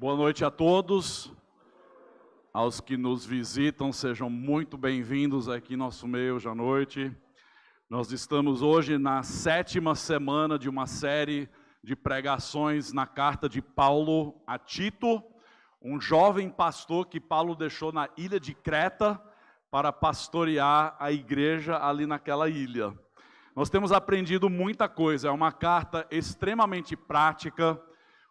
Boa noite a todos. Aos que nos visitam, sejam muito bem-vindos aqui em nosso meio hoje à noite. Nós estamos hoje na 7ª semana de uma série de pregações na carta de Paulo a Tito, um jovem pastor que Paulo deixou na ilha de Creta para pastorear a igreja ali naquela ilha. Nós temos aprendido muita coisa, é uma carta extremamente prática,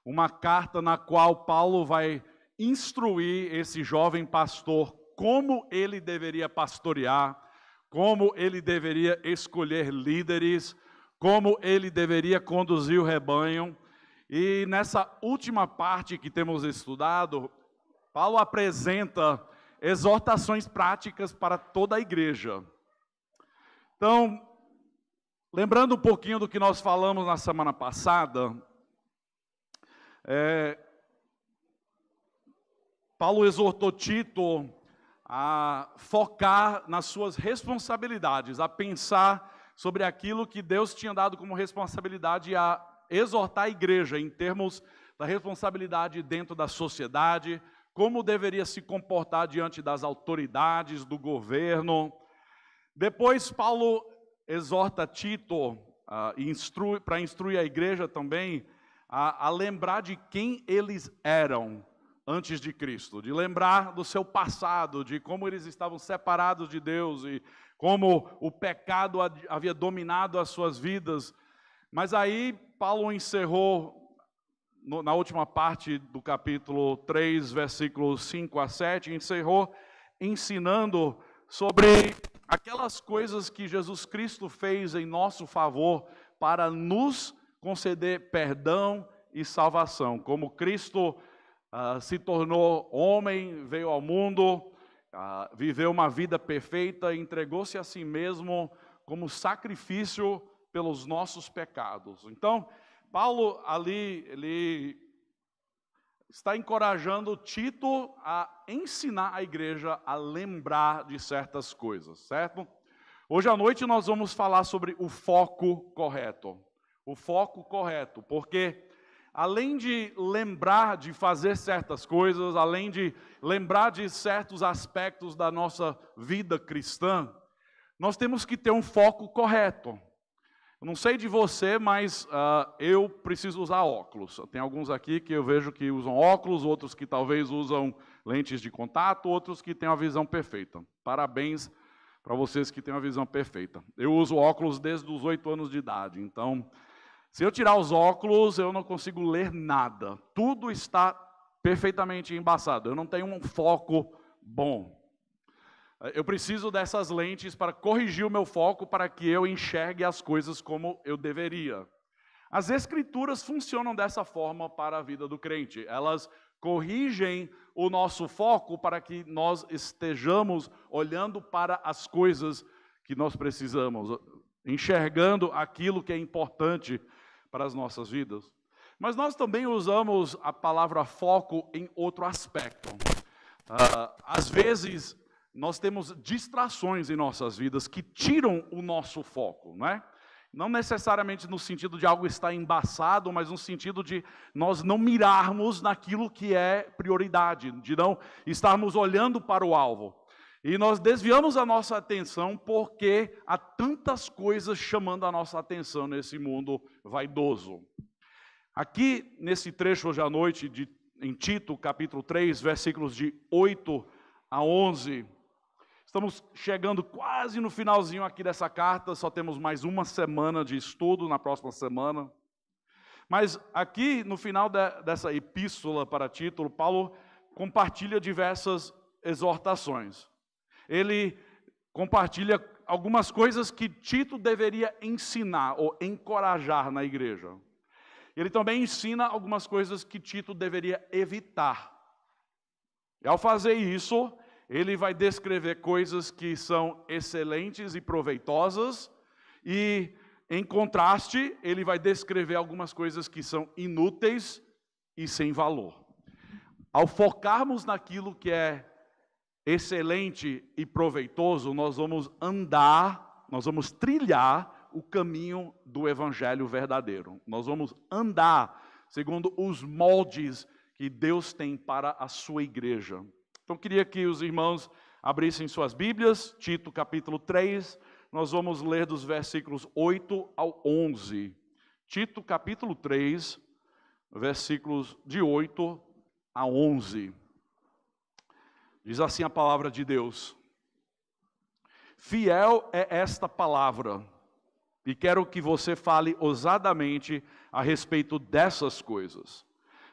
uma carta na qual Paulo vai instruir esse jovem pastor como ele deveria pastorear, como ele deveria escolher líderes, como ele deveria conduzir o rebanho. E nessa última parte que temos estudado, Paulo apresenta exortações práticas para toda a igreja. Então, lembrando um pouquinho do que nós falamos na semana passada, Paulo exortou Tito a focar nas suas responsabilidades, a pensar sobre aquilo que Deus tinha dado como responsabilidade, a exortar a igreja em termos da responsabilidade dentro da sociedade, como deveria se comportar diante das autoridades, do governo. Depois Paulo exorta Tito para instruir a igreja também a lembrar de quem eles eram antes de Cristo, de lembrar do seu passado, de como eles estavam separados de Deus e como o pecado havia dominado as suas vidas. Mas aí Paulo encerrou, na última parte do capítulo 3, versículos 5 a 7, encerrou ensinando sobre aquelas coisas que Jesus Cristo fez em nosso favor para nos conceder perdão e salvação. Como Cristo se tornou homem, veio ao mundo, viveu uma vida perfeita, entregou-se a si mesmo como sacrifício pelos nossos pecados. Então, Paulo ali, ele está encorajando Tito a ensinar a igreja a lembrar de certas coisas, certo? Hoje à noite nós vamos falar sobre o foco correto. O foco correto, porque além de lembrar de fazer certas coisas, além de lembrar de certos aspectos da nossa vida cristã, nós temos que ter um foco correto. Eu não sei de você, mas eu preciso usar óculos. Tem alguns aqui que eu vejo que usam óculos, outros que talvez usam lentes de contato, outros que têm a visão perfeita. Parabéns para vocês que têm a visão perfeita. Eu uso óculos desde os 8 anos de idade, então se eu tirar os óculos, eu não consigo ler nada. Tudo está perfeitamente embaçado. Eu não tenho um foco bom. Eu preciso dessas lentes para corrigir o meu foco, para que eu enxergue as coisas como eu deveria. As Escrituras funcionam dessa forma para a vida do crente. Elas corrigem o nosso foco para que nós estejamos olhando para as coisas que nós precisamos, enxergando aquilo que é importante para as nossas vidas. Mas nós também usamos a palavra foco em outro aspecto. Às vezes, nós temos distrações em nossas vidas que tiram o nosso foco, não é? Não necessariamente no sentido de algo estar embaçado, mas no sentido de nós não mirarmos naquilo que é prioridade, de não estarmos olhando para o alvo. E nós desviamos a nossa atenção porque há tantas coisas chamando a nossa atenção nesse mundo vaidoso. Aqui, nesse trecho hoje à noite, em Tito, capítulo 3, versículos de 8 a 11, estamos chegando quase no finalzinho aqui dessa carta, só temos mais uma semana de estudo na próxima semana. Mas aqui, no final dessa epístola para Tito, Paulo compartilha diversas exortações. Ele compartilha algumas coisas que Tito deveria ensinar ou encorajar na igreja. Ele também ensina algumas coisas que Tito deveria evitar. E ao fazer isso, ele vai descrever coisas que são excelentes e proveitosas, e, em contraste, ele vai descrever algumas coisas que são inúteis e sem valor. Ao focarmos naquilo que é excelente e proveitoso, nós vamos trilhar o caminho do evangelho verdadeiro. Nós vamos andar segundo os moldes que Deus tem para a sua igreja. Então, queria que os irmãos abrissem suas Bíblias, Tito capítulo 3, nós vamos ler dos versículos 8 ao 11. Tito capítulo 3, versículos de 8 a 11. Diz assim a palavra de Deus: fiel é esta palavra, e quero que você fale ousadamente a respeito dessas coisas,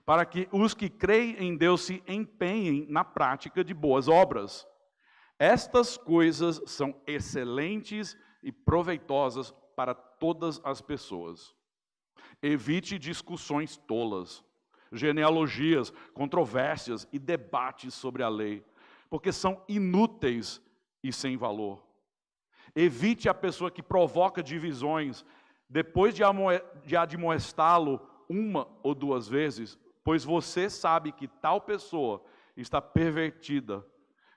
para que os que creem em Deus se empenhem na prática de boas obras. Estas coisas são excelentes e proveitosas para todas as pessoas. Evite discussões tolas, genealogias, controvérsias e debates sobre a lei, porque são inúteis e sem valor. Evite a pessoa que provoca divisões, depois de admoestá-lo uma ou duas vezes, pois você sabe que tal pessoa está pervertida,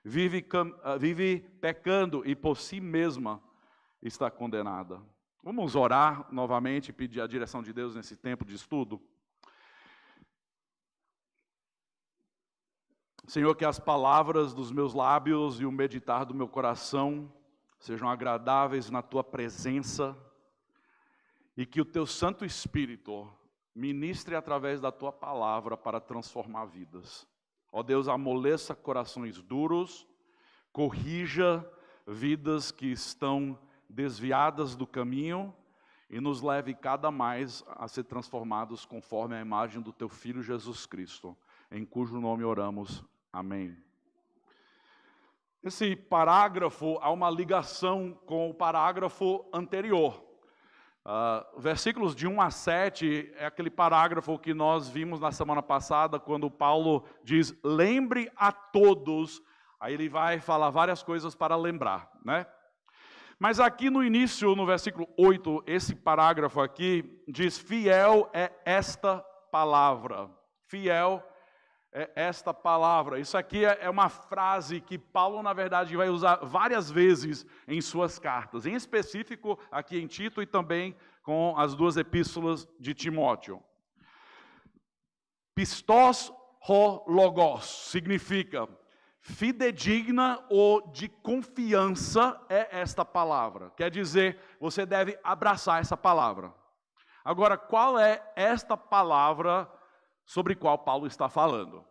vive pecando e por si mesma está condenada. Vamos orar novamente e pedir a direção de Deus nesse tempo de estudo. Senhor, que as palavras dos meus lábios e o meditar do meu coração sejam agradáveis na Tua presença e que o Teu Santo Espírito ministre através da Tua palavra para transformar vidas. Ó Deus, amoleça corações duros, corrija vidas que estão desviadas do caminho e nos leve cada mais a ser transformados conforme a imagem do Teu Filho Jesus Cristo, em cujo nome oramos. Amém. Esse parágrafo há uma ligação com o parágrafo anterior. Versículos de 1 a 7 é aquele parágrafo que nós vimos na semana passada, quando Paulo diz, lembre a todos, aí ele vai falar várias coisas para lembrar, né? Mas aqui no início, no versículo 8, esse parágrafo aqui diz, fiel é esta palavra, fiel é esta palavra. Isso aqui é uma frase que Paulo, na verdade, vai usar várias vezes em suas cartas, em específico aqui em Tito e também com as duas epístolas de Timóteo. Pistos ho logos significa fidedigna ou de confiança é esta palavra. Quer dizer, você deve abraçar essa palavra. Agora, qual é esta palavra sobre qual Paulo está falando?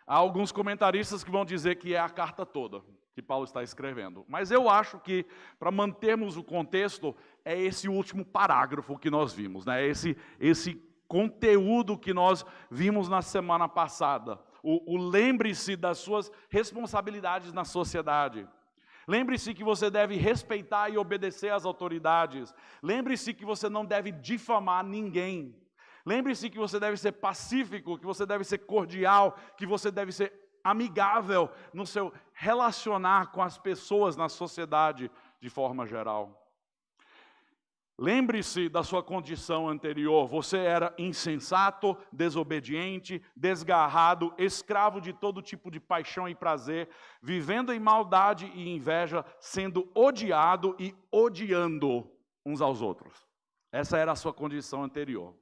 Há alguns comentaristas que vão dizer que é a carta toda que Paulo está escrevendo. Mas eu acho que, para mantermos o contexto, é esse último parágrafo que nós vimos, né? Esse conteúdo que nós vimos na semana passada. O lembre-se das suas responsabilidades na sociedade. Lembre-se que você deve respeitar e obedecer às autoridades. Lembre-se que você não deve difamar ninguém. Lembre-se que você deve ser pacífico, que você deve ser cordial, que você deve ser amigável no seu relacionar com as pessoas na sociedade de forma geral. Lembre-se da sua condição anterior. Você era insensato, desobediente, desgarrado, escravo de todo tipo de paixão e prazer, vivendo em maldade e inveja, sendo odiado e odiando uns aos outros. Essa era a sua condição anterior.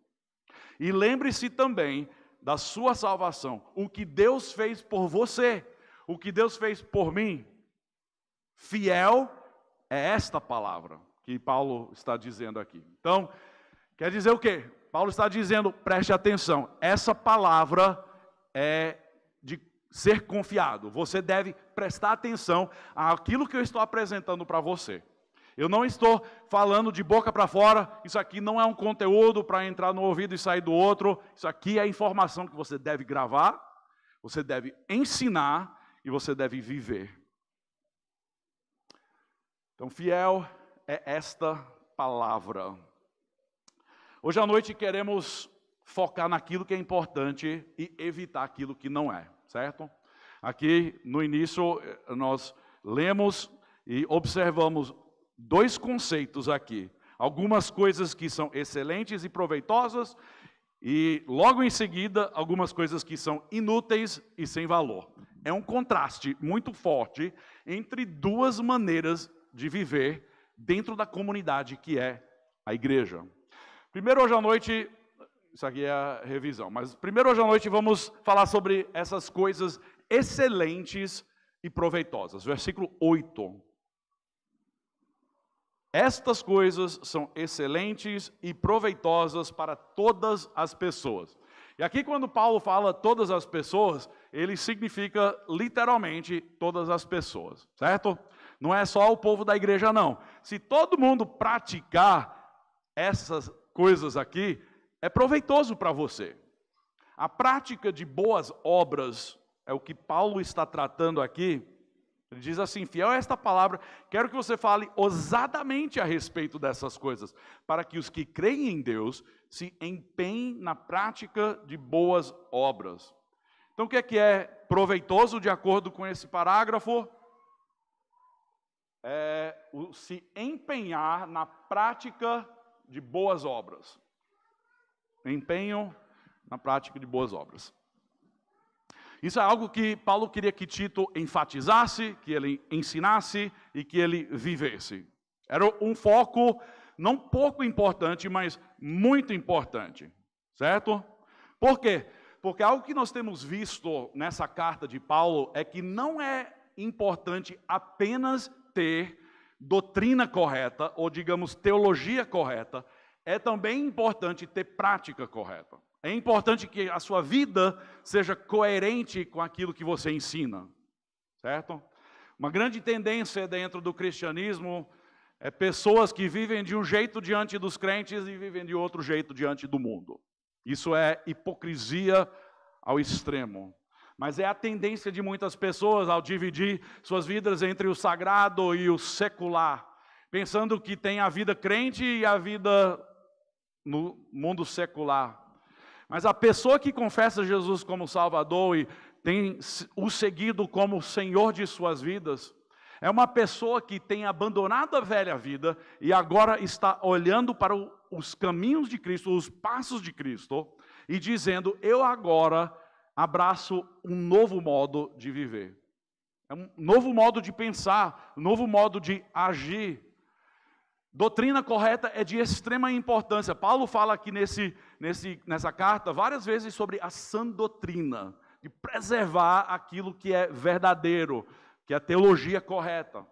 E lembre-se também da sua salvação, o que Deus fez por você, o que Deus fez por mim. Fiel é esta palavra que Paulo está dizendo aqui. Então, quer dizer o quê? Paulo está dizendo, preste atenção, essa palavra é de ser confiado. Você deve prestar atenção àquilo que eu estou apresentando para você. Eu não estou falando de boca para fora, isso aqui não é um conteúdo para entrar no ouvido e sair do outro, isso aqui é informação que você deve gravar, você deve ensinar e você deve viver. Então, fiel é esta palavra. Hoje à noite queremos focar naquilo que é importante e evitar aquilo que não é, certo? Aqui no início nós lemos e observamos dois conceitos aqui. Algumas coisas que são excelentes e proveitosas e logo em seguida algumas coisas que são inúteis e sem valor. É um contraste muito forte entre duas maneiras de viver dentro da comunidade que é a igreja. Primeiro, hoje à noite, Isso aqui é a revisão. Mas primeiro, hoje à noite, vamos falar sobre essas coisas excelentes e proveitosas. Versículo 8. Estas coisas são excelentes e proveitosas para todas as pessoas. E aqui, quando Paulo fala todas as pessoas, ele significa literalmente todas as pessoas, certo? Não é só o povo da igreja, não. Se todo mundo praticar essas coisas aqui, é proveitoso para você. A prática de boas obras é o que Paulo está tratando aqui. Ele diz assim: fiel a esta palavra, quero que você fale ousadamente a respeito dessas coisas, para que os que creem em Deus se empenhem na prática de boas obras. Então, o que é proveitoso de acordo com esse parágrafo? É o se empenhar na prática de boas obras. Empenho na prática de boas obras. Isso é algo que Paulo queria que Tito enfatizasse, que ele ensinasse e que ele vivesse. Era um foco não pouco importante, mas muito importante, certo? Por quê? Porque algo que nós temos visto nessa carta de Paulo é que não é importante apenas ter doutrina correta, ou digamos, teologia correta, é também importante ter prática correta. É importante que a sua vida seja coerente com aquilo que você ensina, certo? Uma grande tendência dentro do cristianismo é pessoas que vivem de um jeito diante dos crentes e vivem de outro jeito diante do mundo. Isso é hipocrisia ao extremo. Mas é a tendência de muitas pessoas ao dividir suas vidas entre o sagrado e o secular, pensando que tem a vida crente e a vida no mundo secular. Mas a pessoa que confessa Jesus como Salvador e tem o seguido como Senhor de suas vidas, é uma pessoa que tem abandonado a velha vida e agora está olhando para os caminhos de Cristo, os passos de Cristo, e dizendo: eu agora abraço um novo modo de viver. É um novo modo de pensar, um novo modo de agir. Doutrina correta é de extrema importância. Paulo fala aqui nessa carta várias vezes sobre a sã doutrina, de preservar aquilo que é verdadeiro, que é a teologia correta.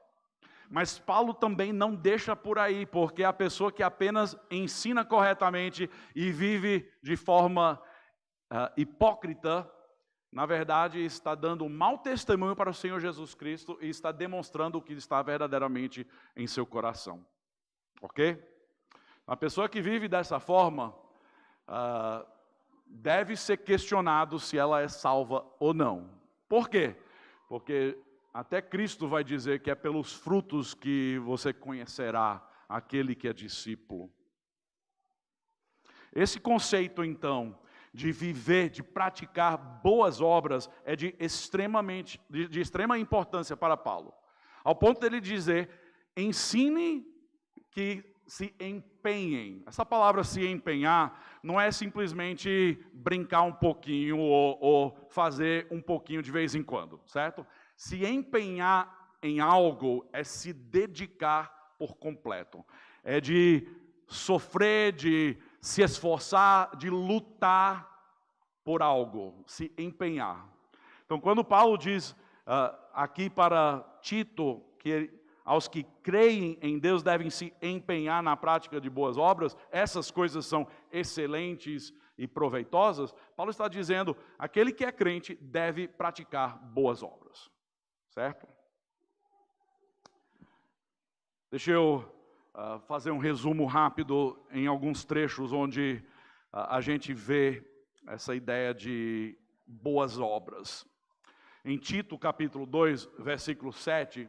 Mas Paulo também não deixa por aí, porque a pessoa que apenas ensina corretamente e vive de forma hipócrita, na verdade está dando um mau testemunho para o Senhor Jesus Cristo e está demonstrando o que está verdadeiramente em seu coração. Ok? A pessoa que vive dessa forma deve ser questionado se ela é salva ou não. Por quê? Porque até Cristo vai dizer que é pelos frutos que você conhecerá aquele que é discípulo. Esse conceito, então, de viver, de praticar boas obras, é de extrema importância para Paulo. Ao ponto dele dizer: ensine que se empenhem. Essa palavra se empenhar não é simplesmente brincar um pouquinho ou fazer um pouquinho de vez em quando, certo? Se empenhar em algo é se dedicar por completo. É de sofrer, de se esforçar, de lutar por algo, se empenhar. Então, quando Paulo diz aqui para Tito que aos que creem em Deus devem se empenhar na prática de boas obras, essas coisas são excelentes e proveitosas, Paulo está dizendo: aquele que é crente deve praticar boas obras, certo? Deixa eu fazer um resumo rápido em alguns trechos onde a gente vê essa ideia de boas obras. Em Tito capítulo 2, versículo 7,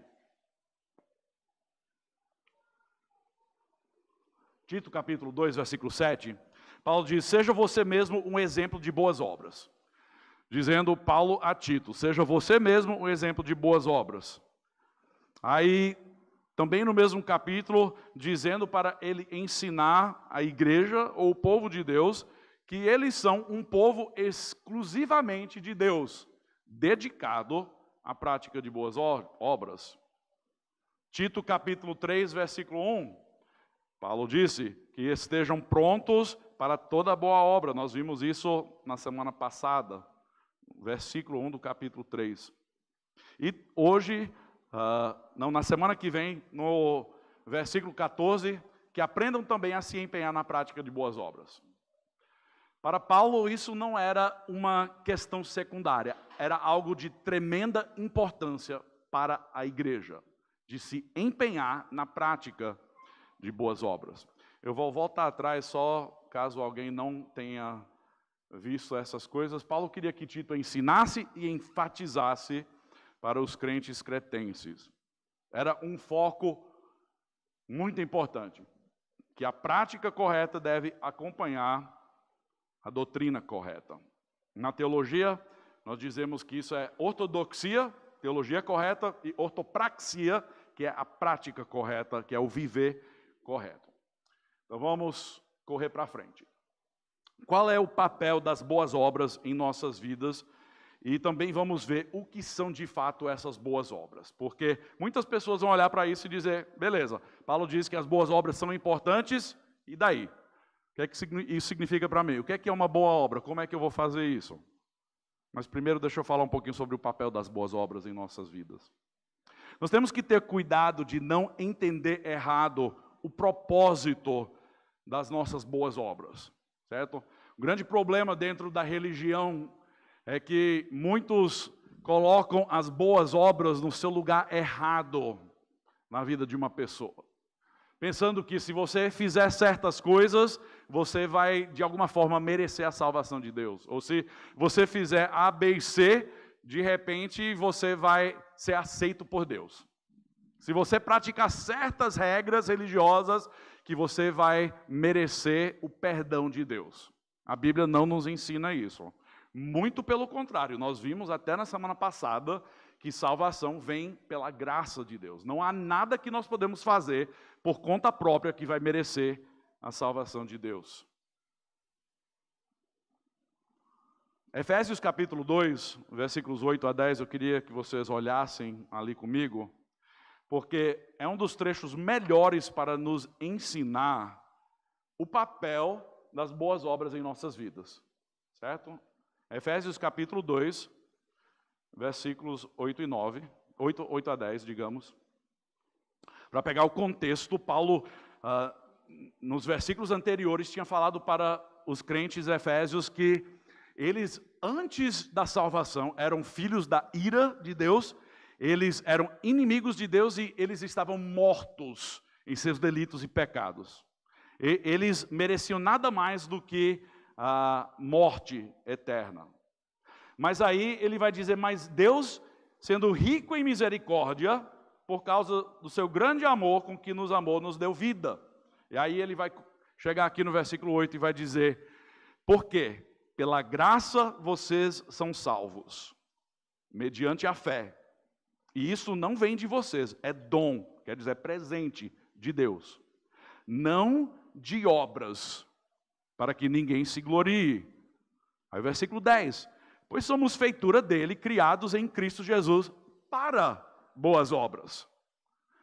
Tito capítulo 2, versículo 7, Paulo diz: seja você mesmo um exemplo de boas obras. Dizendo Paulo a Tito: seja você mesmo um exemplo de boas obras. Aí, também no mesmo capítulo, dizendo para ele ensinar a igreja ou o povo de Deus que eles são um povo exclusivamente de Deus, dedicado à prática de boas obras. Tito capítulo 3, versículo 1, Paulo disse que estejam prontos para toda boa obra. Nós vimos isso na semana passada, versículo 1 do capítulo 3. E hoje, na semana que vem, no versículo 14, que aprendam também a se empenhar na prática de boas obras. Para Paulo, isso não era uma questão secundária, era algo de tremenda importância para a igreja, de se empenhar na prática de boas obras. Eu vou voltar atrás só, caso alguém não tenha visto essas coisas. Paulo queria que Tito ensinasse e enfatizasse para os crentes cretenses. Era um foco muito importante, que a prática correta deve acompanhar a doutrina correta. Na teologia, nós dizemos que isso é ortodoxia, teologia correta, e ortopraxia, que é a prática correta, que é o viver correto. Então vamos correr para frente. Qual é o papel das boas obras em nossas vidas? E também vamos ver o que são de fato essas boas obras. Porque muitas pessoas vão olhar para isso e dizer, beleza, Paulo diz que as boas obras são importantes, e daí? O que é que isso significa para mim? O que é uma boa obra? Como é que eu vou fazer isso? Mas primeiro deixa eu falar um pouquinho sobre o papel das boas obras em nossas vidas. Nós temos que ter cuidado de não entender errado o propósito das nossas boas obras, certo? O grande problema dentro da religião é que muitos colocam as boas obras no seu lugar errado na vida de uma pessoa. Pensando que se você fizer certas coisas, você vai, de alguma forma, merecer a salvação de Deus. Ou se você fizer A, B e C, de repente você vai ser aceito por Deus. Se você praticar certas regras religiosas, que você vai merecer o perdão de Deus. A Bíblia não nos ensina isso. Muito pelo contrário, nós vimos até na semana passada que salvação vem pela graça de Deus. Não há nada que nós podemos fazer por conta própria que vai merecer a salvação de Deus. Efésios capítulo 2, versículos 8 a 10, eu queria que vocês olhassem ali comigo, porque é um dos trechos melhores para nos ensinar o papel das boas obras em nossas vidas, certo? Efésios capítulo 2, versículos 8 e 9, 8 a 10, digamos. Para pegar o contexto, Paulo, nos versículos anteriores, tinha falado para os crentes efésios que eles, antes da salvação, eram filhos da ira de Deus, eles eram inimigos de Deus e eles estavam mortos em seus delitos e pecados. Eles mereciam nada mais do que a morte eterna. Mas aí ele vai dizer, mas Deus, sendo rico em misericórdia, por causa do seu grande amor com que nos amou, nos deu vida. E aí ele vai chegar aqui no versículo 8 e vai dizer, por quê? Pela graça vocês são salvos, mediante a fé. E isso não vem de vocês, é dom, quer dizer, presente de Deus. Não de obras, para que ninguém se glorie. Aí versículo 10. Pois somos feitura dele, criados em Cristo Jesus, para boas obras,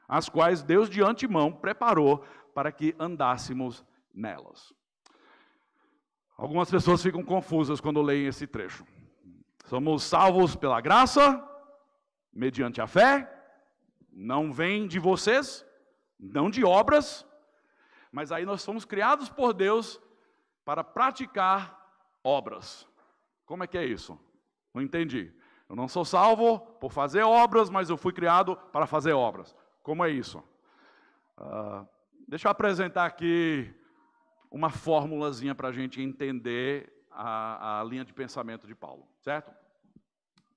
as quais Deus de antemão preparou para que andássemos nelas. Algumas pessoas ficam confusas quando leem esse trecho. Somos salvos pela graça, mediante a fé, não vem de vocês, não de obras, mas aí nós somos criados por Deus para praticar obras. Como é que é isso? Não entendi. Eu não sou salvo por fazer obras, mas eu fui criado para fazer obras. Como é isso? Deixa eu apresentar aqui uma formulazinha para a gente entender a linha de pensamento de Paulo, certo?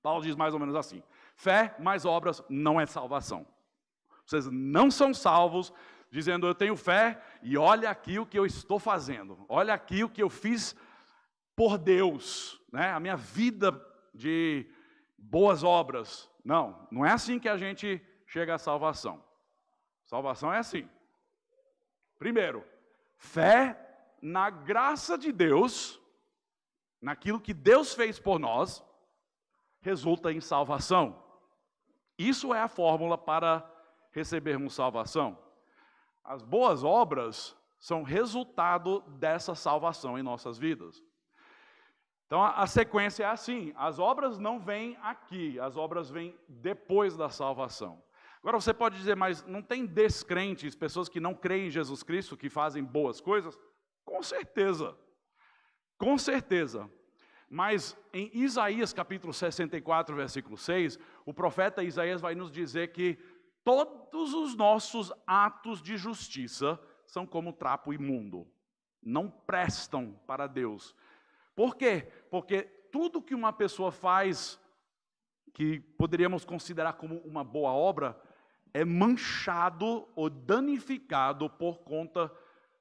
Paulo diz mais ou menos assim, fé mais obras não é salvação. Vocês não são salvos dizendo eu tenho fé e olha aqui o que eu estou fazendo, olha aqui o que eu fiz por Deus, né? A minha vida de boas obras. Não, não é assim que a gente chega à salvação. Salvação é assim. Primeiro, fé na graça de Deus, naquilo que Deus fez por nós, resulta em salvação. Isso é a fórmula para recebermos salvação. As boas obras são resultado dessa salvação em nossas vidas. Então a sequência é assim: as obras não vêm aqui, as obras vêm depois da salvação. Agora você pode dizer, mas não tem descrentes, pessoas que não creem em Jesus Cristo, que fazem boas coisas? Com certeza, com certeza. Mas em Isaías capítulo 64, versículo 6, o profeta Isaías vai nos dizer que todos os nossos atos de justiça são como trapo imundo, não prestam para Deus. Por quê? Porque tudo que uma pessoa faz, que poderíamos considerar como uma boa obra, é manchado ou danificado por conta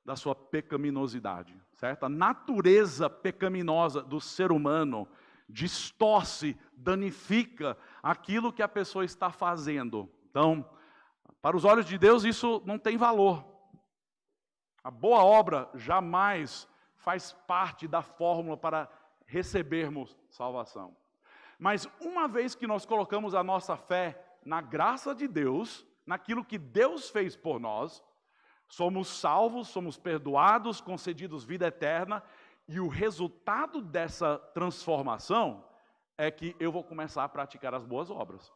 da sua pecaminosidade, certo? A natureza pecaminosa do ser humano distorce, danifica aquilo que a pessoa está fazendo. Então, para os olhos de Deus, isso não tem valor. A boa obra jamais faz parte da fórmula para recebermos salvação. Mas uma vez que nós colocamos a nossa fé na graça de Deus, naquilo que Deus fez por nós, somos salvos, somos perdoados, concedidos vida eterna, e o resultado dessa transformação é que eu vou começar a praticar as boas obras.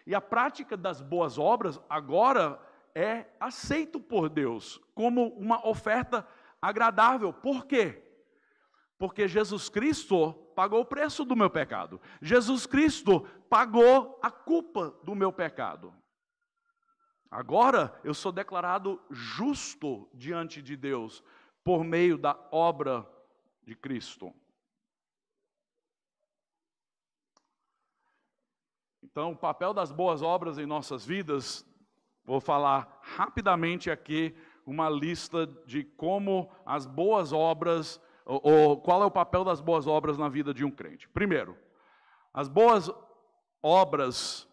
E a prática das boas obras agora é aceito por Deus como uma oferta agradável. Por quê? Porque Jesus Cristo pagou o preço do meu pecado. Jesus Cristo pagou a culpa do meu pecado. Agora eu sou declarado justo diante de Deus por meio da obra de Cristo. Então, o papel das boas obras em nossas vidas, vou falar rapidamente aqui uma lista de como as boas obras, ou qual é o papel das boas obras na vida de um crente. Primeiro, as boas obras,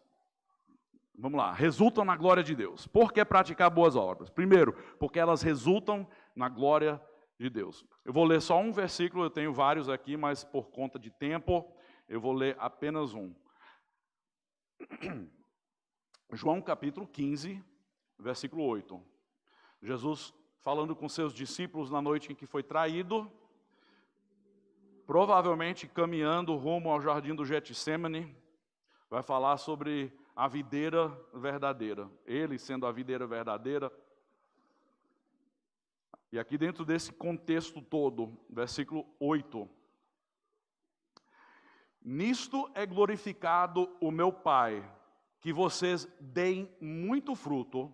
vamos lá, resultam na glória de Deus. Por que praticar boas obras? Primeiro, porque elas resultam na glória de Deus. Eu vou ler só um versículo, eu tenho vários aqui, mas por conta de tempo, eu vou ler apenas um. João capítulo 15, versículo 8. Jesus falando com seus discípulos na noite em que foi traído, provavelmente caminhando rumo ao jardim do Getsemane, vai falar sobre a videira verdadeira, ele sendo a videira verdadeira. E aqui dentro desse contexto todo, versículo 8. Nisto é glorificado o meu Pai, que vocês deem muito fruto,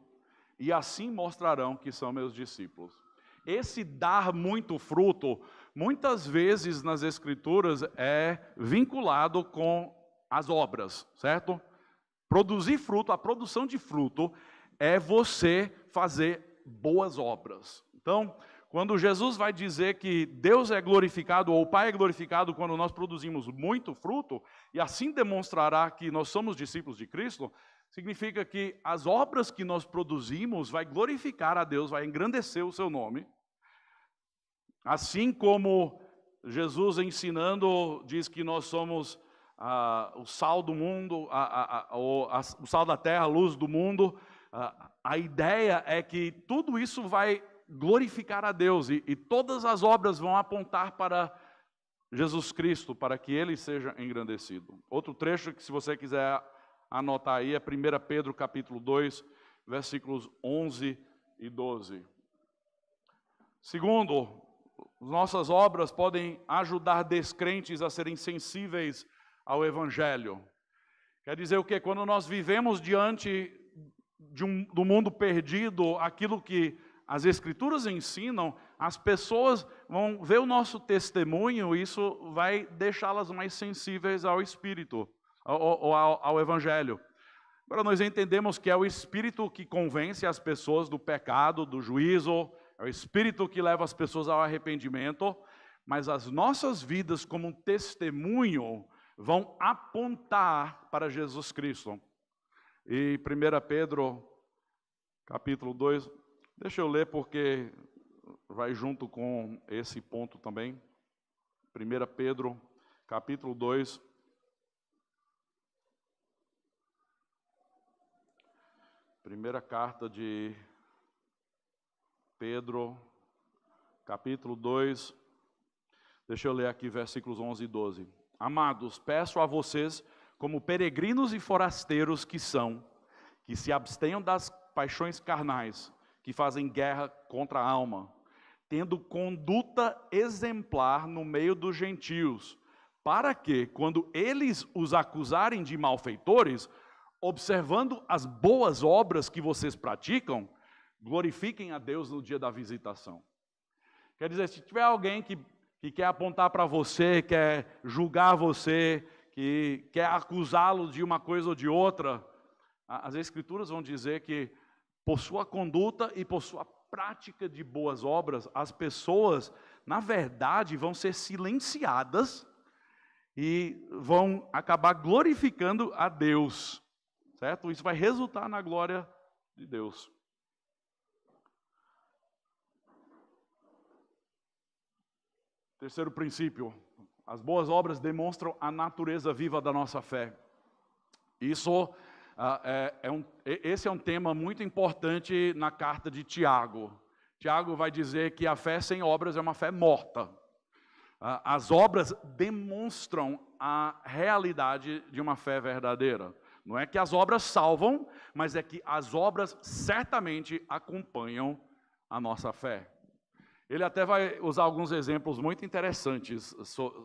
e assim mostrarão que são meus discípulos. Esse dar muito fruto, muitas vezes nas Escrituras, é vinculado com as obras, certo? Produzir fruto, a produção de fruto, é você fazer boas obras. Então, quando Jesus vai dizer que Deus é glorificado, ou o Pai é glorificado quando nós produzimos muito fruto, e assim demonstrará que nós somos discípulos de Cristo, significa que as obras que nós produzimos vai glorificar a Deus, vai engrandecer o seu nome. Assim como Jesus ensinando, diz que nós somos o sal do mundo, o sal da terra, a luz do mundo. A ideia é que tudo isso vai glorificar a Deus e todas as obras vão apontar para Jesus Cristo, para que Ele seja engrandecido. Outro trecho que, se você quiser anotar aí, é 1 Pedro capítulo 2, versículos 11 e 12. Segundo, nossas obras podem ajudar descrentes a serem sensíveis ao Evangelho. Quer dizer o quê? Quando nós vivemos diante do mundo perdido, aquilo que as Escrituras ensinam, as pessoas vão ver o nosso testemunho, e isso vai deixá-las mais sensíveis ao Espírito, ao Evangelho. Agora nós entendemos que é o Espírito que convence as pessoas do pecado, do juízo, é o Espírito que leva as pessoas ao arrependimento, mas as nossas vidas como um testemunho vão apontar para Jesus Cristo. E 1 Pedro, capítulo 2, deixa eu ler porque vai junto com esse ponto também. 1 Pedro, capítulo 2. Primeira carta de Pedro, capítulo 2, deixa eu ler aqui versículos 11 e 12. Amados, peço a vocês, como peregrinos e forasteiros que são, que se abstenham das paixões carnais, que fazem guerra contra a alma, tendo conduta exemplar no meio dos gentios, para que, quando eles os acusarem de malfeitores, observando as boas obras que vocês praticam, glorifiquem a Deus no dia da visitação. Quer dizer, se tiver alguém que quer apontar para você, quer julgar você, que quer acusá-lo de uma coisa ou de outra, as Escrituras vão dizer que por sua conduta e por sua prática de boas obras, as pessoas, na verdade, vão ser silenciadas e vão acabar glorificando a Deus, certo? Isso vai resultar na glória de Deus. Terceiro princípio, as boas obras demonstram a natureza viva da nossa fé. Esse é um tema muito importante na carta de Tiago. Tiago vai dizer que a fé sem obras é uma fé morta. As obras demonstram a realidade de uma fé verdadeira. Não é que as obras salvam, mas é que as obras certamente acompanham a nossa fé. Ele até vai usar alguns exemplos muito interessantes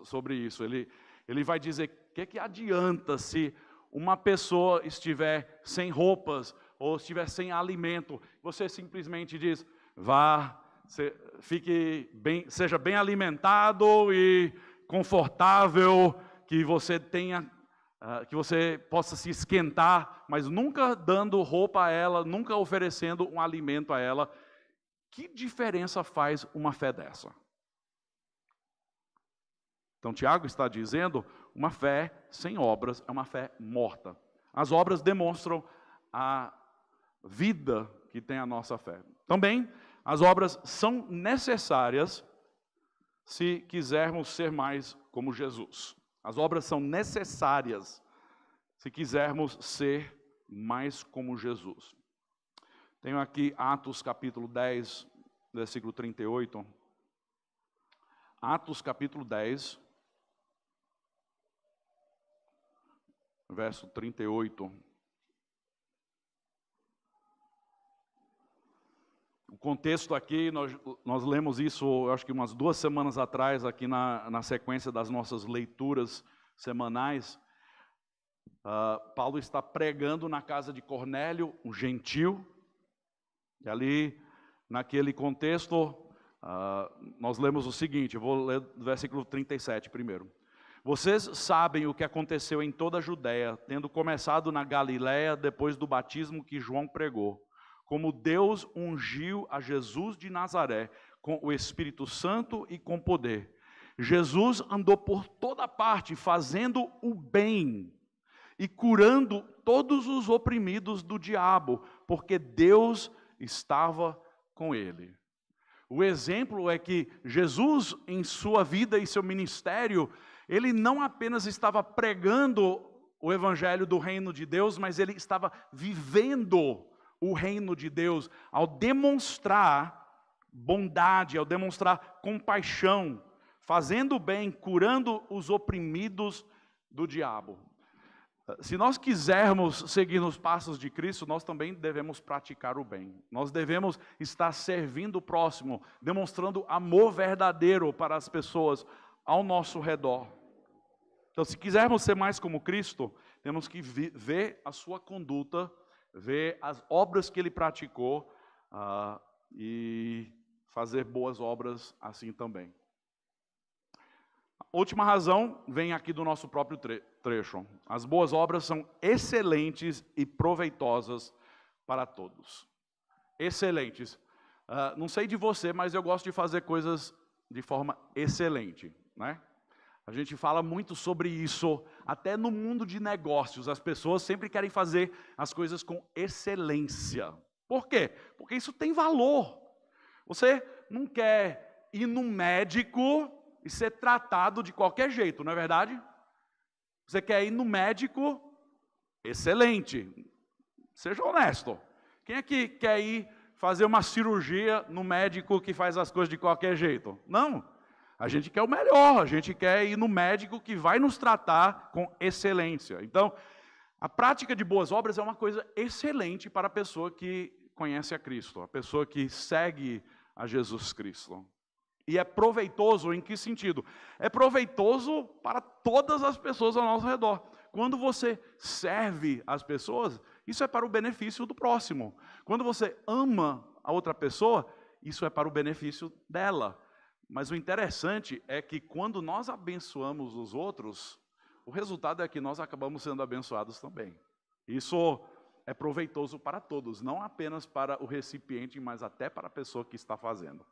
sobre isso. Ele vai dizer que adianta se uma pessoa estiver sem roupas ou estiver sem alimento. Você simplesmente diz, seja bem alimentado e confortável, que você possa se esquentar, mas nunca dando roupa a ela, nunca oferecendo um alimento a ela. Que diferença faz uma fé dessa? Então, Tiago está dizendo, uma fé sem obras é uma fé morta. As obras demonstram a vida que tem a nossa fé. Também, as obras são necessárias se quisermos ser mais como Jesus. As obras são necessárias se quisermos ser mais como Jesus. Tenho aqui Atos capítulo 10, versículo 38. Atos capítulo 10, verso 38. O contexto aqui, nós lemos isso, eu acho que umas 2 semanas atrás, aqui na sequência das nossas leituras semanais. Paulo está pregando na casa de Cornélio, um gentil. E ali, naquele contexto, nós lemos o seguinte, eu vou ler do versículo 37 primeiro. Vocês sabem o que aconteceu em toda a Judéia, tendo começado na Galiléia, depois do batismo que João pregou. Como Deus ungiu a Jesus de Nazaré, com o Espírito Santo e com poder. Jesus andou por toda parte, fazendo o bem e curando todos os oprimidos do diabo, porque Deus estava com ele. O exemplo é que Jesus, em sua vida e seu ministério, ele não apenas estava pregando o evangelho do reino de Deus, mas ele estava vivendo o reino de Deus ao demonstrar bondade, ao demonstrar compaixão, fazendo bem, curando os oprimidos do diabo. Se nós quisermos seguir nos passos de Cristo, nós também devemos praticar o bem. Nós devemos estar servindo o próximo, demonstrando amor verdadeiro para as pessoas ao nosso redor. Então, se quisermos ser mais como Cristo, temos que ver a sua conduta, ver as obras que ele praticou e fazer boas obras assim também. A última razão vem aqui do nosso próprio trecho. As boas obras são excelentes e proveitosas para todos. Excelentes. Não sei de você, mas eu gosto de fazer coisas de forma excelente, né? A gente fala muito sobre isso, até no mundo de negócios. As pessoas sempre querem fazer as coisas com excelência. Por quê? Porque isso tem valor. Você não quer ir no médico e ser tratado de qualquer jeito, não é verdade? Você quer ir no médico excelente. Seja honesto. Quem é que quer ir fazer uma cirurgia no médico que faz as coisas de qualquer jeito. Não. A gente quer o melhor, a gente quer ir no médico que vai nos tratar com excelência. Então, a prática de boas obras é uma coisa excelente para a pessoa que conhece a Cristo, a pessoa que segue a Jesus Cristo. E é proveitoso em que sentido? É proveitoso para todas as pessoas ao nosso redor. Quando você serve as pessoas, isso é para o benefício do próximo. Quando você ama a outra pessoa, isso é para o benefício dela. Mas o interessante é que quando nós abençoamos os outros, o resultado é que nós acabamos sendo abençoados também. Isso é proveitoso para todos, não apenas para o recipiente, mas até para a pessoa que está fazendo.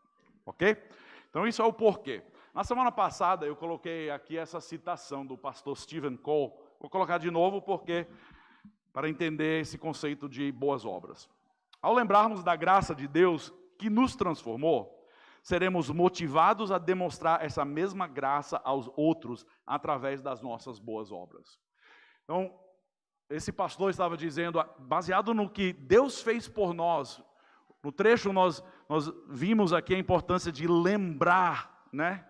Ok? Então isso é o porquê. Na semana passada eu coloquei aqui essa citação do pastor Stephen Cole. Vou colocar de novo porque para entender esse conceito de boas obras. Ao lembrarmos da graça de Deus que nos transformou, seremos motivados a demonstrar essa mesma graça aos outros através das nossas boas obras. Então, esse pastor estava dizendo, baseado no que Deus fez por nós, no trecho nós vimos aqui a importância de lembrar, né?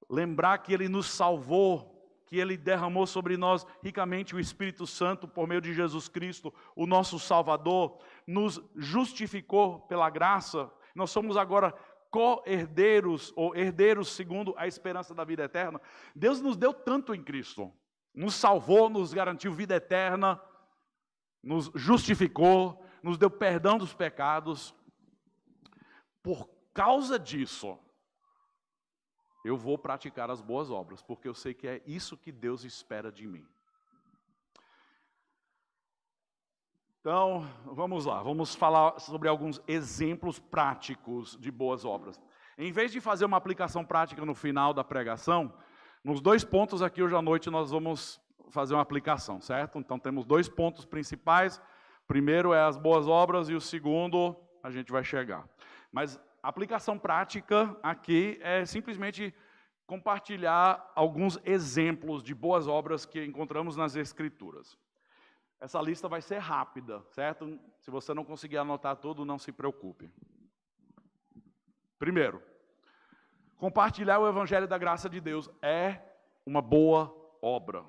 Lembrar que Ele nos salvou, que Ele derramou sobre nós ricamente o Espírito Santo por meio de Jesus Cristo, o nosso Salvador, nos justificou pela graça. Nós somos agora co-herdeiros, ou herdeiros segundo a esperança da vida eterna. Deus nos deu tanto em Cristo. Nos salvou, nos garantiu vida eterna, nos justificou, nos deu perdão dos pecados. Por causa disso, eu vou praticar as boas obras, porque eu sei que é isso que Deus espera de mim. Então, vamos lá, vamos falar sobre alguns exemplos práticos de boas obras. Em vez de fazer uma aplicação prática no final da pregação, nos 2 pontos aqui hoje à noite nós vamos fazer uma aplicação, certo? Então temos 2 pontos principais. O primeiro é as boas obras e o segundo a gente vai chegar. Mas a aplicação prática aqui é simplesmente compartilhar alguns exemplos de boas obras que encontramos nas Escrituras. Essa lista vai ser rápida, certo? Se você não conseguir anotar tudo, não se preocupe. Primeiro, compartilhar o Evangelho da graça de Deus é uma boa obra.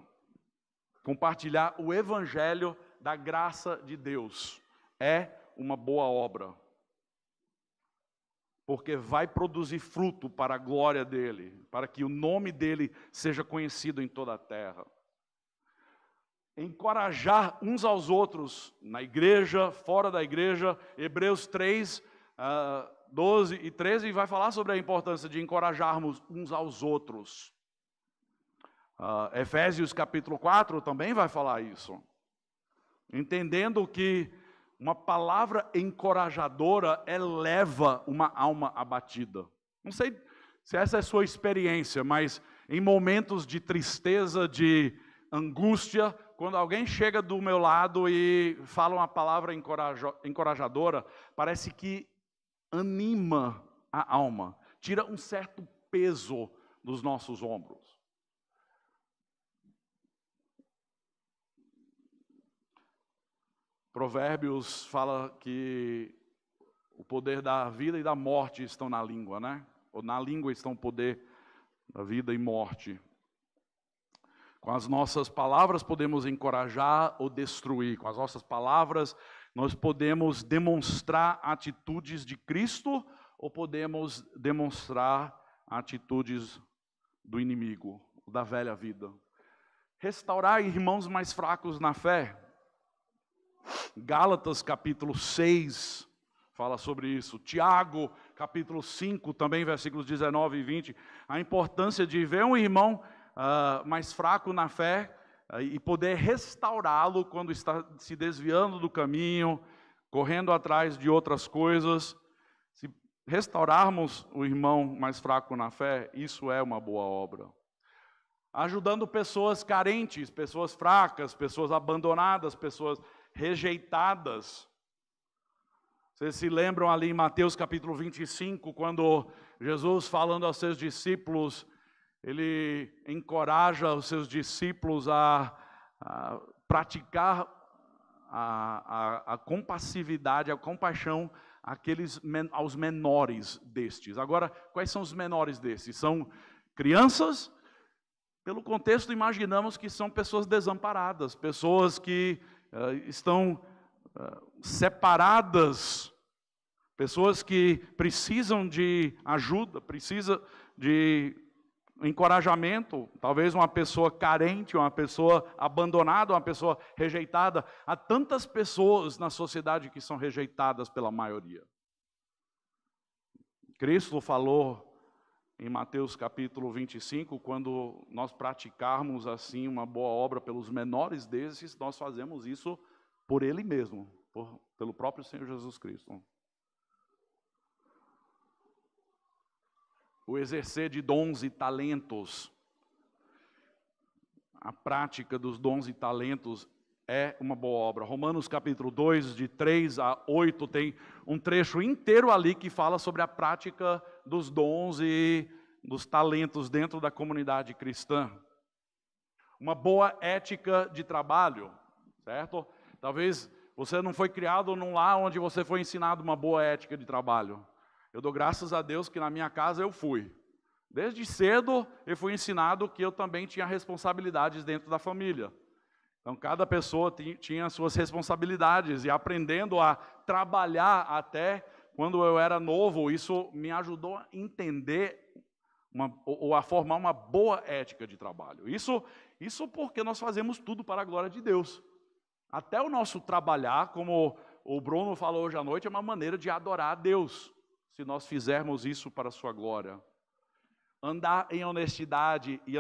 Compartilhar o Evangelho da graça de Deus é uma boa obra. Porque vai produzir fruto para a glória dEle, para que o nome dEle seja conhecido em toda a terra. Encorajar uns aos outros, na igreja, fora da igreja. Hebreus 3, 12 e 13 vai falar sobre a importância de encorajarmos uns aos outros. Efésios capítulo 4 também vai falar isso. Entendendo que uma palavra encorajadora eleva uma alma abatida. Não sei se essa é a sua experiência, mas em momentos de tristeza, de angústia, quando alguém chega do meu lado e fala uma palavra encorajadora, parece que anima a alma, tira um certo peso dos nossos ombros. Provérbios fala que o poder da vida e da morte estão na língua, né? Ou na língua estão o poder da vida e morte. Com as nossas palavras podemos encorajar ou destruir. Com as nossas palavras nós podemos demonstrar atitudes de Cristo ou podemos demonstrar atitudes do inimigo, da velha vida. Restaurar irmãos mais fracos na fé. Gálatas capítulo 6 fala sobre isso. Tiago capítulo 5, também versículos 19 e 20. A importância de ver um irmão mais fraco na fé e poder restaurá-lo quando está se desviando do caminho, correndo atrás de outras coisas. Se restaurarmos o irmão mais fraco na fé, isso é uma boa obra. Ajudando pessoas carentes, pessoas fracas, pessoas abandonadas, pessoas rejeitadas. Vocês se lembram ali em Mateus capítulo 25, quando Jesus, falando aos seus discípulos, ele encoraja os seus discípulos a praticar a compassividade, a compaixão aos menores destes. Agora, quais são os menores destes? São crianças. Pelo contexto, imaginamos que são pessoas desamparadas, pessoas que estão separadas, pessoas que precisam de ajuda, precisam de encorajamento, talvez uma pessoa carente, uma pessoa abandonada, uma pessoa rejeitada. Há tantas pessoas na sociedade que são rejeitadas pela maioria. Cristo falou em Mateus capítulo 25, quando nós praticarmos assim uma boa obra pelos menores desses, nós fazemos isso por Ele mesmo, pelo próprio Senhor Jesus Cristo. O exercer de dons e talentos, a prática dos dons e talentos é uma boa obra. Romanos capítulo 2, de 3 a 8, tem um trecho inteiro ali que fala sobre a prática dos dons e dos talentos dentro da comunidade cristã. Uma boa ética de trabalho, certo? Talvez você não foi criado num lar onde você foi ensinado uma boa ética de trabalho. Eu dou graças a Deus que na minha casa eu fui. Desde cedo eu fui ensinado que eu também tinha responsabilidades dentro da família. Então cada pessoa tinha suas responsabilidades e aprendendo a trabalhar até quando eu era novo, isso me ajudou a entender ou a formar uma boa ética de trabalho. Isso porque nós fazemos tudo para a glória de Deus. Até o nosso trabalhar, como o Bruno falou hoje à noite, é uma maneira de adorar a Deus, se nós fizermos isso para a sua glória. Andar em honestidade e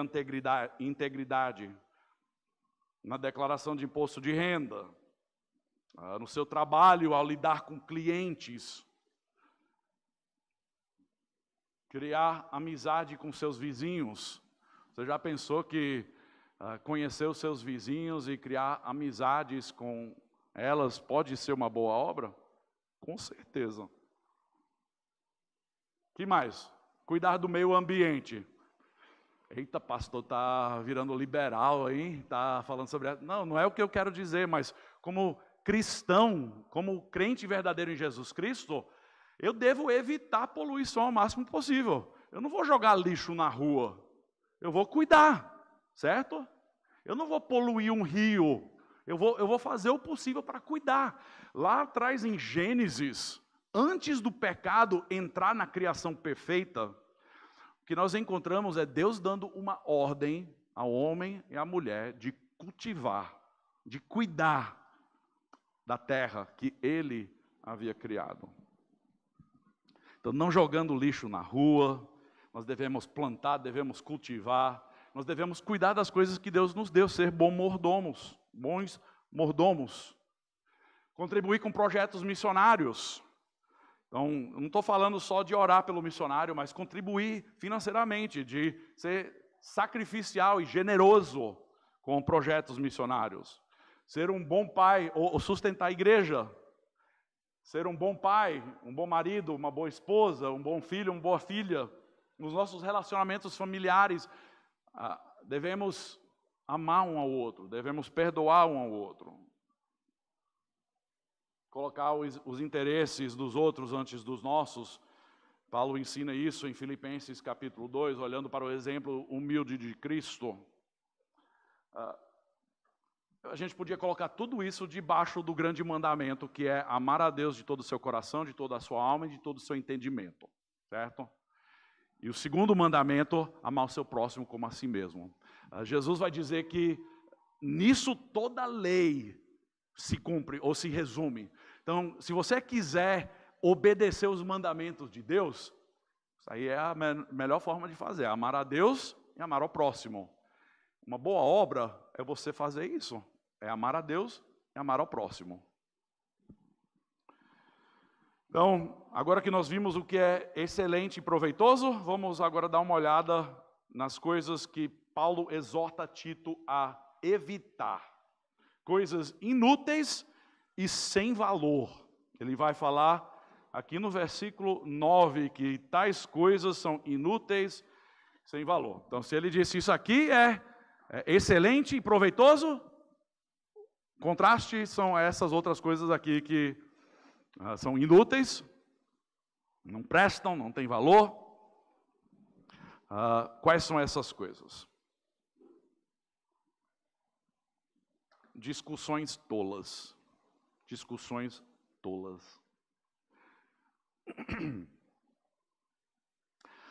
integridade, na declaração de imposto de renda, no seu trabalho, ao lidar com clientes, criar amizade com seus vizinhos. Você já pensou que conhecer os seus vizinhos e criar amizades com elas pode ser uma boa obra? Com certeza. Que mais? Cuidar do meio ambiente. Eita, pastor, está virando liberal aí, está falando sobre... Não é o que eu quero dizer, mas como cristão, como crente verdadeiro em Jesus Cristo, eu devo evitar a poluição ao máximo possível. Eu não vou jogar lixo na rua, eu vou cuidar, certo? Eu não vou poluir um rio, eu vou fazer o possível para cuidar. Lá atrás em Gênesis, antes do pecado entrar na criação perfeita, o que nós encontramos é Deus dando uma ordem ao homem e à mulher de cultivar, de cuidar da terra que Ele havia criado. Então, não jogando lixo na rua, nós devemos plantar, devemos cultivar, nós devemos cuidar das coisas que Deus nos deu, ser bons mordomos. Contribuir com projetos missionários. Então, não estou falando só de orar pelo missionário, mas contribuir financeiramente, de ser sacrificial e generoso com projetos missionários. Ser um bom pai ou sustentar a igreja. Ser um bom pai, um bom marido, uma boa esposa, um bom filho, uma boa filha. Nos nossos relacionamentos familiares, devemos amar um ao outro, devemos perdoar um ao outro. Colocar os interesses dos outros antes dos nossos. Paulo ensina isso em Filipenses capítulo 2, olhando para o exemplo humilde de Cristo. A gente podia colocar tudo isso debaixo do grande mandamento, que é amar a Deus de todo o seu coração, de toda a sua alma e de todo o seu entendimento, certo? E o segundo mandamento, amar o seu próximo como a si mesmo. Jesus vai dizer que nisso toda a lei se cumpre ou se resume. Então, se você quiser obedecer os mandamentos de Deus, isso aí é a melhor forma de fazer, amar a Deus e amar ao próximo. Uma boa obra é você fazer isso, é amar a Deus e amar ao próximo. Então, agora que nós vimos o que é excelente e proveitoso, vamos agora dar uma olhada nas coisas que Paulo exorta Tito a evitar. Coisas inúteis e sem valor. Ele vai falar aqui no versículo 9 que tais coisas são inúteis, sem valor. Então, se ele disse isso aqui é excelente e proveitoso, Contraste são essas outras coisas aqui que são inúteis, não prestam, não têm valor. Quais são essas coisas? Discussões tolas. Discussões tolas.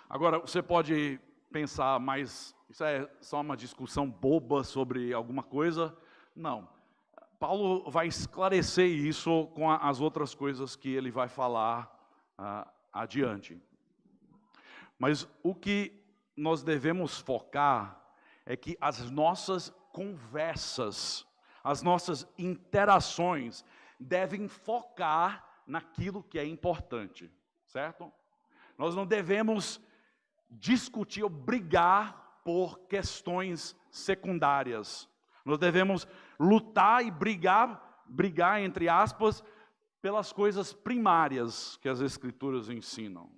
Agora, você pode pensar, mas isso é só uma discussão boba sobre alguma coisa? Não. Paulo vai esclarecer isso com as outras coisas que ele vai falar adiante. Mas o que nós devemos focar é que as nossas conversas, as nossas interações devem focar naquilo que é importante, certo? Nós não devemos discutir ou brigar por questões secundárias. Nós devemos lutar e brigar entre aspas, pelas coisas primárias que as Escrituras ensinam.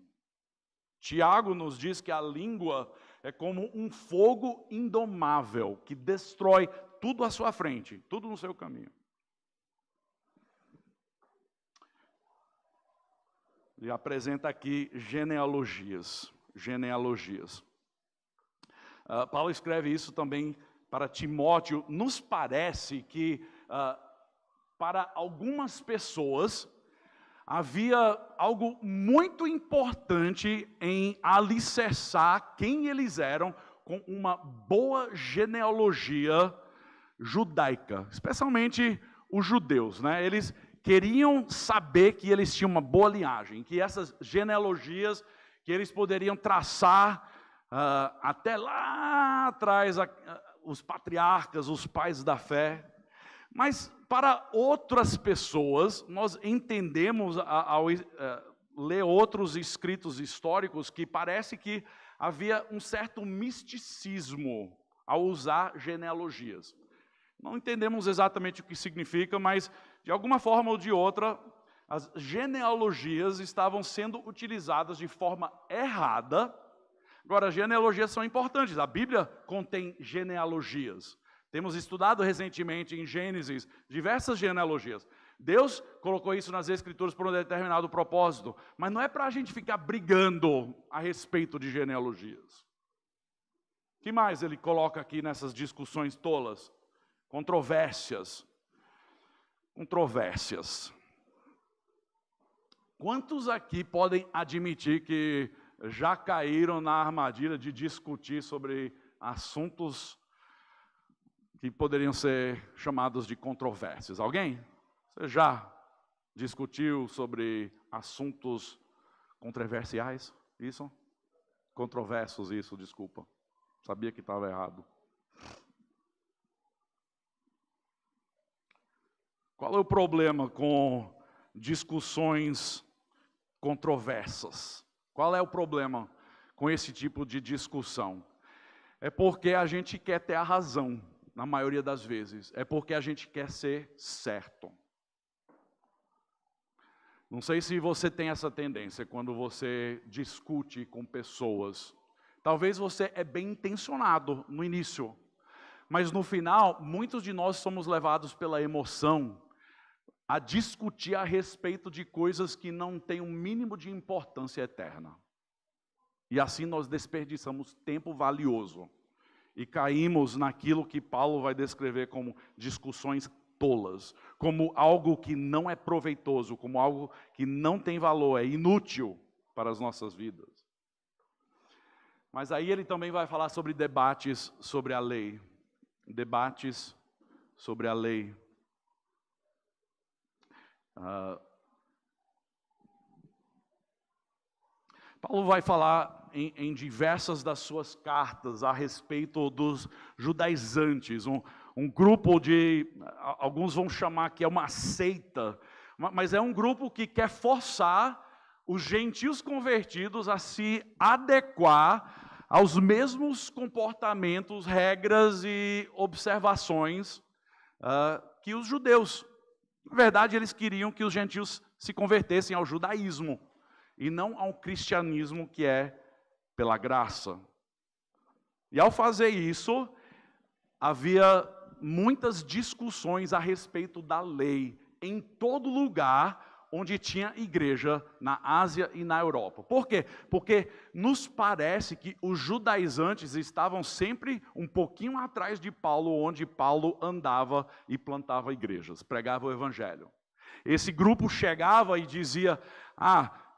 Tiago nos diz que a língua é como um fogo indomável, que destrói tudo à sua frente, tudo no seu caminho. Ele apresenta aqui genealogias. Paulo escreve isso também para Timóteo. Nos parece que para algumas pessoas havia algo muito importante em alicerçar quem eles eram com uma boa genealogia judaica, especialmente os judeus, né? Eles queriam saber que eles tinham uma boa linhagem, que essas genealogias que eles poderiam traçar até lá atrás, os patriarcas, os pais da fé. Mas para outras pessoas, nós entendemos ao ler outros escritos históricos que parece que havia um certo misticismo ao usar genealogias. Não entendemos exatamente o que significa, mas de alguma forma ou de outra, as genealogias estavam sendo utilizadas de forma errada. Agora, genealogias são importantes, a Bíblia contém genealogias. Temos estudado recentemente em Gênesis diversas genealogias. Deus colocou isso nas Escrituras por um determinado propósito, mas não é para a gente ficar brigando a respeito de genealogias. O que mais ele coloca aqui nessas discussões tolas? Controvérsias. Quantos aqui podem admitir que já caíram na armadilha de discutir sobre assuntos que poderiam ser chamados de controvérsias? Alguém? Você já discutiu sobre assuntos controversiais? Isso? Controversos, isso, desculpa. Sabia que estava errado. Qual é o problema com discussões controversas? Qual é o problema com esse tipo de discussão? É porque a gente quer ter a razão, na maioria das vezes. É porque a gente quer ser certo. Não sei se você tem essa tendência quando você discute com pessoas. Talvez você é bem intencionado no início, mas no final, muitos de nós somos levados pela emoção a discutir a respeito de coisas que não têm um mínimo de importância eterna. E assim nós desperdiçamos tempo valioso e caímos naquilo que Paulo vai descrever como discussões tolas, como algo que não é proveitoso, como algo que não tem valor, é inútil para as nossas vidas. Mas aí ele também vai falar sobre debates sobre a lei. Debates sobre a lei. Paulo vai falar em diversas das suas cartas a respeito dos judaizantes, um grupo de, alguns vão chamar que é uma seita, mas é um grupo que quer forçar os gentios convertidos a se adequar aos mesmos comportamentos, regras e observações que os judeus. Na verdade, eles queriam que os gentios se convertessem ao judaísmo e não ao cristianismo, que é pela graça. E ao fazer isso, havia muitas discussões a respeito da lei em todo lugar onde tinha igreja na Ásia e na Europa. Por quê? Porque nos parece que os judaizantes estavam sempre um pouquinho atrás de Paulo, onde Paulo andava e plantava igrejas, pregava o evangelho. Esse grupo chegava e dizia: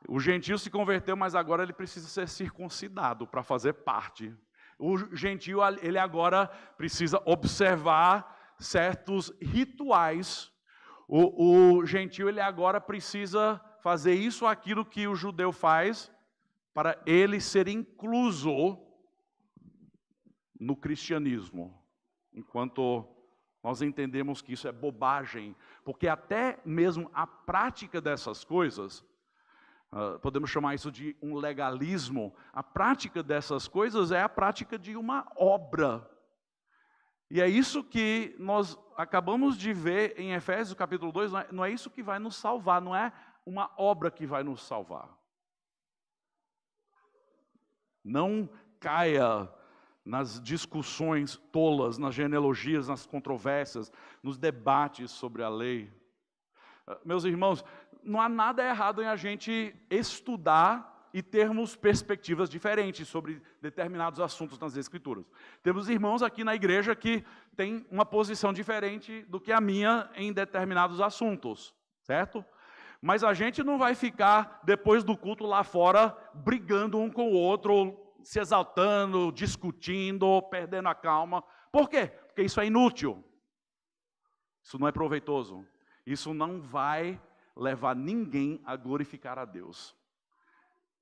o gentio se converteu, mas agora ele precisa ser circuncidado para fazer parte. O gentio, ele agora precisa observar certos rituais. O gentio, ele agora precisa fazer isso ou aquilo que o judeu faz para ele ser incluso no cristianismo. Enquanto nós entendemos que isso é bobagem, porque até mesmo a prática dessas coisas, podemos chamar isso de um legalismo, a prática dessas coisas é a prática de uma obra. E é isso que nós acabamos de ver em Efésios capítulo 2, não é isso que vai nos salvar, não é uma obra que vai nos salvar. Não caia nas discussões tolas, nas genealogias, nas controvérsias, nos debates sobre a lei. Meus irmãos, não há nada errado em a gente estudar e termos perspectivas diferentes sobre determinados assuntos nas Escrituras. Temos irmãos aqui na igreja que têm uma posição diferente do que a minha em determinados assuntos, certo? Mas a gente não vai ficar, depois do culto lá fora, brigando um com o outro, se exaltando, discutindo, perdendo a calma. Por quê? Porque isso é inútil. Isso não é proveitoso. Isso não vai levar ninguém a glorificar a Deus.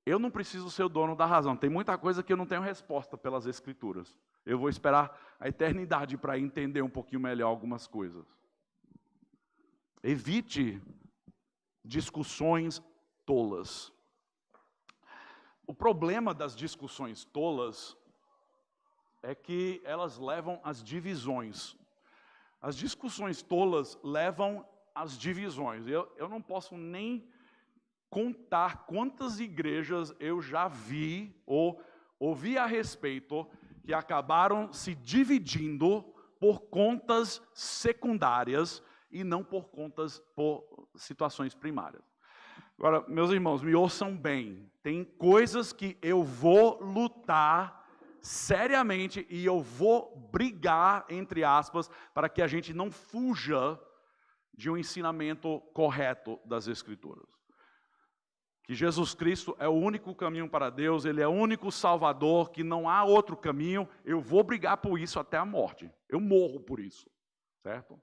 Eu não preciso ser o dono da razão. Tem muita coisa que eu não tenho resposta pelas Escrituras. Eu vou esperar a eternidade para entender um pouquinho melhor algumas coisas. Evite discussões tolas. O problema das discussões tolas é que elas levam às divisões. As discussões tolas levam às divisões. Eu não posso nem contar quantas igrejas eu já vi ou ouvi a respeito que acabaram se dividindo por contas secundárias e não por situações primárias. Agora, meus irmãos, me ouçam bem. Tem coisas que eu vou lutar seriamente e eu vou brigar, entre aspas, para que a gente não fuja de um ensinamento correto das Escrituras. Que Jesus Cristo é o único caminho para Deus, Ele é o único Salvador, que não há outro caminho. Eu vou brigar por isso até a morte. Eu morro por isso, certo?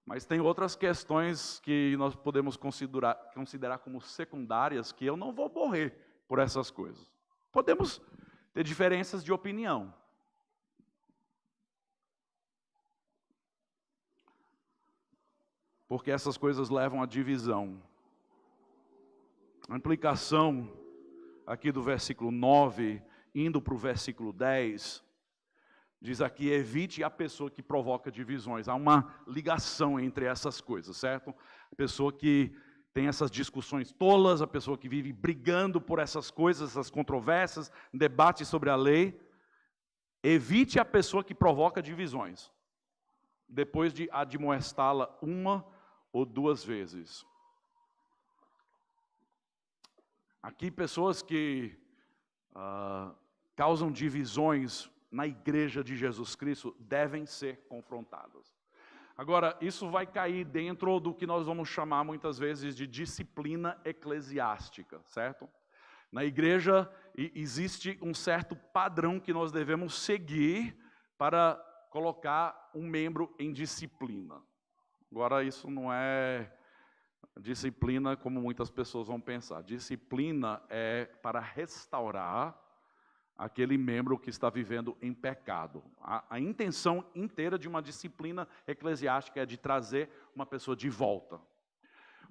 Mas tem outras questões que nós podemos considerar como secundárias, que eu não vou morrer por essas coisas. Podemos ter diferenças de opinião. Porque essas coisas levam à divisão. A implicação aqui do versículo 9, indo para o versículo 10, diz aqui: evite a pessoa que provoca divisões. Há uma ligação entre essas coisas, certo? A pessoa que tem essas discussões tolas, a pessoa que vive brigando por essas coisas, essas controvérsias, debates sobre a lei. Evite a pessoa que provoca divisões, depois de admoestá-la uma ou duas vezes. Aqui, pessoas que causam divisões na igreja de Jesus Cristo devem ser confrontadas. Agora, isso vai cair dentro do que nós vamos chamar muitas vezes de disciplina eclesiástica, certo? Na igreja existe um certo padrão que nós devemos seguir para colocar um membro em disciplina. Agora, isso não é disciplina como muitas pessoas vão pensar. Disciplina é para restaurar aquele membro que está vivendo em pecado. A intenção inteira de uma disciplina eclesiástica é de trazer uma pessoa de volta.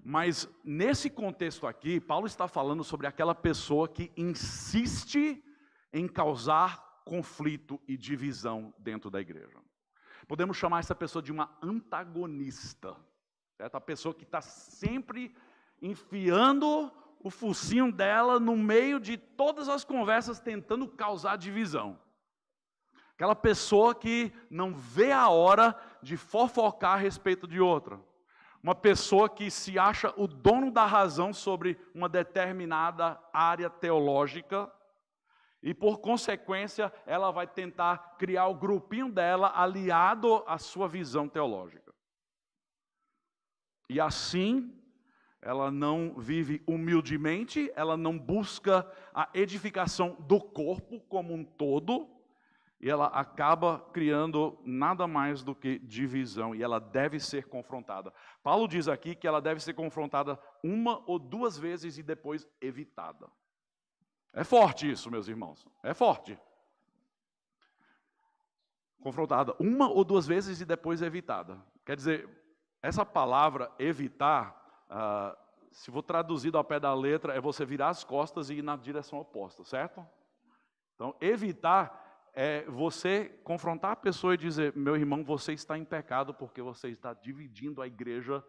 Mas nesse contexto aqui, Paulo está falando sobre aquela pessoa que insiste em causar conflito e divisão dentro da igreja. Podemos chamar essa pessoa de uma antagonista. Certo? A pessoa que está sempre enfiando o focinho dela no meio de todas as conversas, tentando causar divisão. Aquela pessoa que não vê a hora de fofocar a respeito de outra. Uma pessoa que se acha o dono da razão sobre uma determinada área teológica e, por consequência, ela vai tentar criar o grupinho dela aliado à sua visão teológica. E assim, ela não vive humildemente, ela não busca a edificação do corpo como um todo, e ela acaba criando nada mais do que divisão, e ela deve ser confrontada. Paulo diz aqui que ela deve ser confrontada 1 ou 2 vezes e depois evitada. É forte isso, meus irmãos, é forte. Confrontada 1 ou 2 vezes e depois evitada. Quer dizer, essa palavra evitar, se for traduzido ao pé da letra, é você virar as costas e ir na direção oposta, certo? Então, evitar é você confrontar a pessoa e dizer: meu irmão, você está em pecado porque você está dividindo a igreja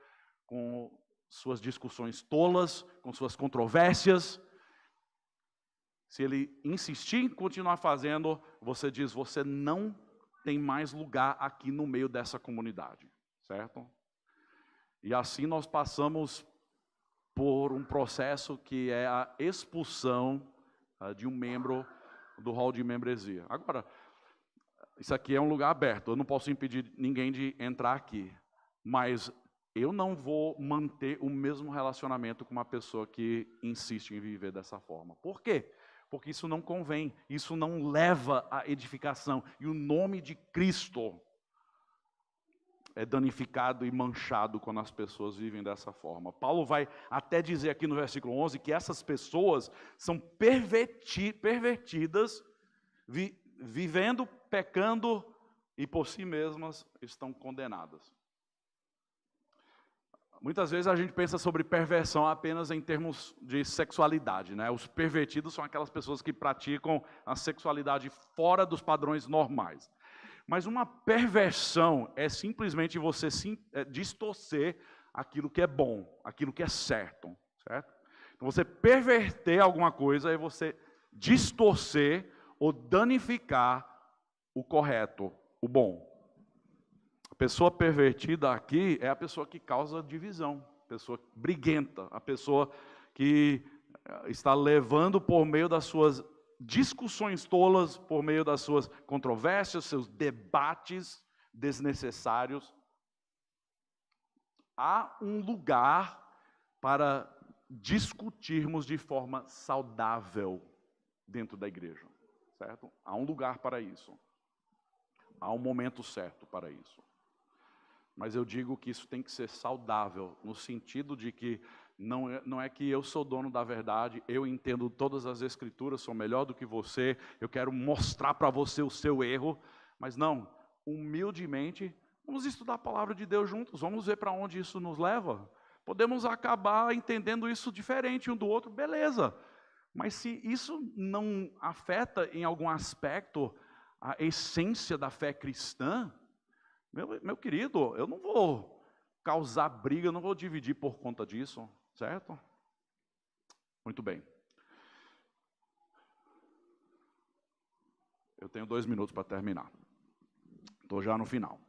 com suas discussões tolas, com suas controvérsias. Se ele insistir em continuar fazendo, você diz: você não tem mais lugar aqui no meio dessa comunidade, certo? E assim nós passamos por um processo que é a expulsão de um membro do hall de membresia. Agora, isso aqui é um lugar aberto, eu não posso impedir ninguém de entrar aqui, mas eu não vou manter o mesmo relacionamento com uma pessoa que insiste em viver dessa forma. Por quê? Porque isso não convém, isso não leva à edificação, e o nome de Cristo é danificado e manchado quando as pessoas vivem dessa forma. Paulo vai até dizer aqui no versículo 11 que essas pessoas são pervertidas, vivendo, pecando e por si mesmas estão condenadas. Muitas vezes a gente pensa sobre perversão apenas em termos de sexualidade, né? Os pervertidos são aquelas pessoas que praticam a sexualidade fora dos padrões normais. Mas uma perversão é simplesmente você distorcer aquilo que é bom, aquilo que é certo, certo? Então você perverter alguma coisa é você distorcer ou danificar o correto, o bom. A pessoa pervertida aqui é a pessoa que causa divisão, a pessoa briguenta, a pessoa que está levando por meio das suas discussões tolas, por meio das suas controvérsias, seus debates desnecessários. Há um lugar para discutirmos de forma saudável dentro da igreja, certo? Há um lugar para isso. Há um momento certo para isso. Mas eu digo que isso tem que ser saudável, no sentido de que não é que eu sou dono da verdade, eu entendo todas as escrituras, sou melhor do que você, eu quero mostrar para você o seu erro, mas não, humildemente, vamos estudar a palavra de Deus juntos, vamos ver para onde isso nos leva. Podemos acabar entendendo isso diferente um do outro, beleza, mas se isso não afeta em algum aspecto a essência da fé cristã, meu querido, eu não vou causar briga, eu não vou dividir por conta disso, certo? Muito bem. Eu tenho 2 minutos para terminar. Estou já no final.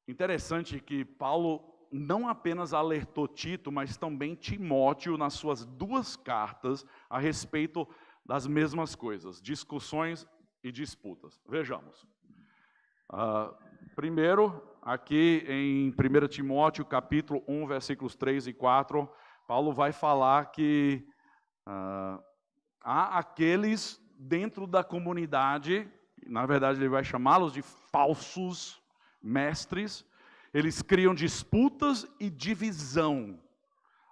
Interessante que Paulo não apenas alertou Tito, mas também Timóteo nas suas 2 cartas a respeito das mesmas coisas, discussões e disputas. Vejamos. Primeiro, aqui em 1 Timóteo, capítulo 1, versículos 3 e 4, Paulo vai falar que há aqueles dentro da comunidade, na verdade ele vai chamá-los de falsos mestres, eles criam disputas e divisão,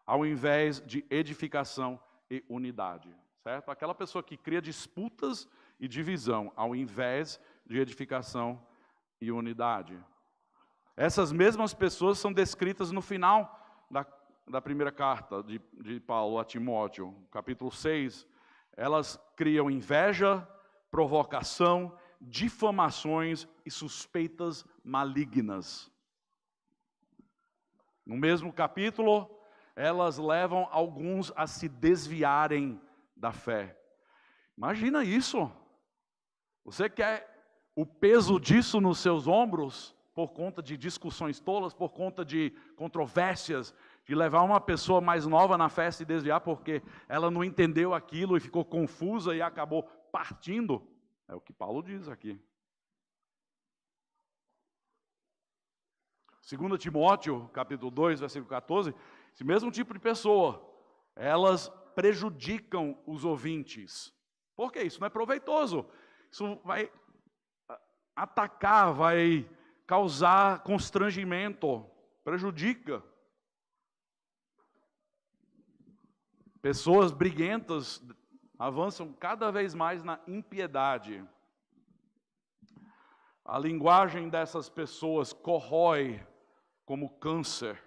ao invés de edificação e unidade, certo? Aquela pessoa que cria disputas e divisão, ao invés de edificação e unidade. Essas mesmas pessoas são descritas no final da primeira carta de Paulo a Timóteo, capítulo 6. Elas criam inveja, provocação, difamações e suspeitas malignas. No mesmo capítulo, elas levam alguns a se desviarem da fé. Imagina isso. Você quer o peso disso nos seus ombros, por conta de discussões tolas, por conta de controvérsias, de levar uma pessoa mais nova na fé e desviar porque ela não entendeu aquilo e ficou confusa e acabou partindo, é o que Paulo diz aqui. 2 Timóteo, capítulo 2, versículo 14, esse mesmo tipo de pessoa, elas prejudicam os ouvintes. Por quê? Isso não é proveitoso. Isso vai atacar, vai causar constrangimento, prejudica. Pessoas briguentas avançam cada vez mais na impiedade. A linguagem dessas pessoas corrói como câncer.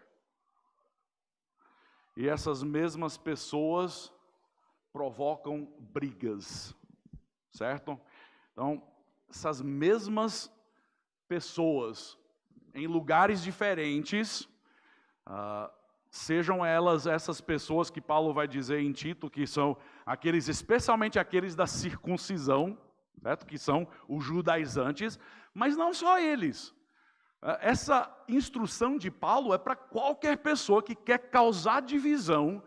E essas mesmas pessoas provocam brigas, certo? Então, essas mesmas pessoas, em lugares diferentes, sejam elas essas pessoas que Paulo vai dizer em Tito, que são aqueles, especialmente aqueles da circuncisão, certo? Que são os judaizantes, mas não só eles. Essa instrução de Paulo é para qualquer pessoa que quer causar divisão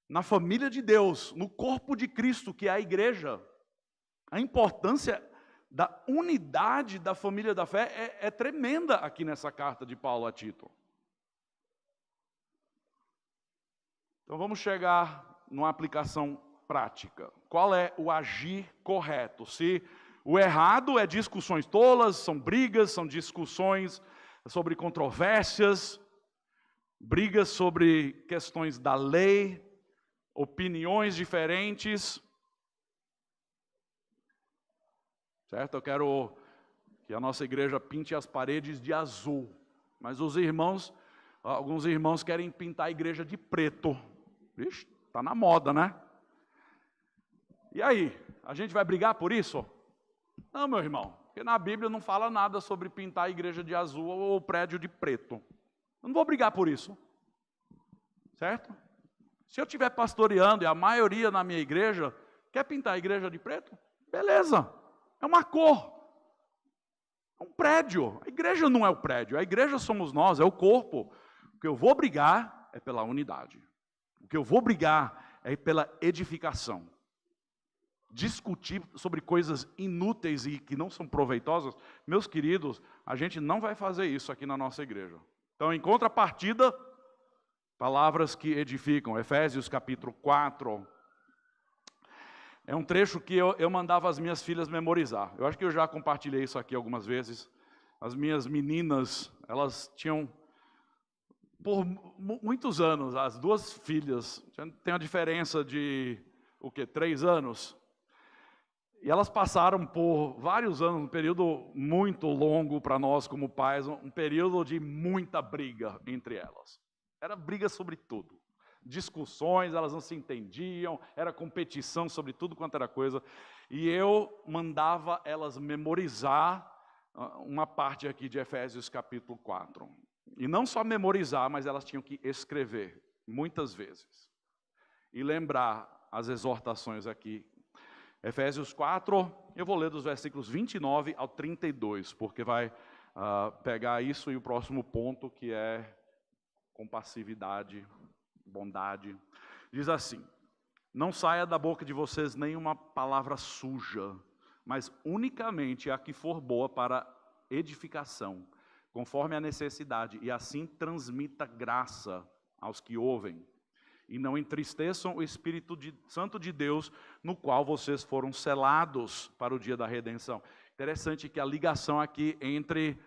na família de Deus, no corpo de Cristo, que é a igreja. A importância da unidade da família da fé é tremenda aqui nessa carta de Paulo a Tito. Então vamos chegar numa aplicação prática. Qual é o agir correto? Se o errado é discussões tolas, são brigas, são discussões sobre controvérsias, brigas sobre questões da lei, opiniões diferentes. Certo? Eu quero que a nossa igreja pinte as paredes de azul, mas alguns irmãos querem pintar a igreja de preto. Vixe, tá na moda, né? E aí, a gente vai brigar por isso? Não, meu irmão, porque na Bíblia não fala nada sobre pintar a igreja de azul ou o prédio de preto. Eu não vou brigar por isso, certo? Se eu estiver pastoreando e a maioria na minha igreja quer pintar a igreja de preto, beleza, é uma cor, é um prédio. A igreja não é o prédio, a igreja somos nós, é o corpo. O que eu vou brigar é pela unidade. O que eu vou brigar é pela edificação. Discutir sobre coisas inúteis e que não são proveitosas, meus queridos, a gente não vai fazer isso aqui na nossa igreja. Então, em contrapartida, palavras que edificam. Efésios capítulo 4. É um trecho que eu mandava as minhas filhas memorizar. Eu acho que eu já compartilhei isso aqui algumas vezes. As minhas meninas, elas tinham, por muitos anos, as duas filhas, tem uma diferença de, 3 anos? E elas passaram por vários anos, um período muito longo para nós como pais, um período de muita briga entre elas. Era briga sobre tudo. Discussões, elas não se entendiam, era competição sobre tudo quanto era coisa. E eu mandava elas memorizar uma parte aqui de Efésios capítulo 4. E não só memorizar, mas elas tinham que escrever, muitas vezes. E lembrar as exortações aqui. Efésios 4, eu vou ler dos versículos 29 ao 32, porque vai pegar isso e o próximo ponto, que é compassividade, bondade. Diz assim: não saia da boca de vocês nenhuma palavra suja, mas unicamente a que for boa para edificação, conforme a necessidade, e assim transmita graça aos que ouvem. E não entristeçam o Espírito Santo de Deus, no qual vocês foram selados para o dia da redenção. Interessante que a ligação aqui entre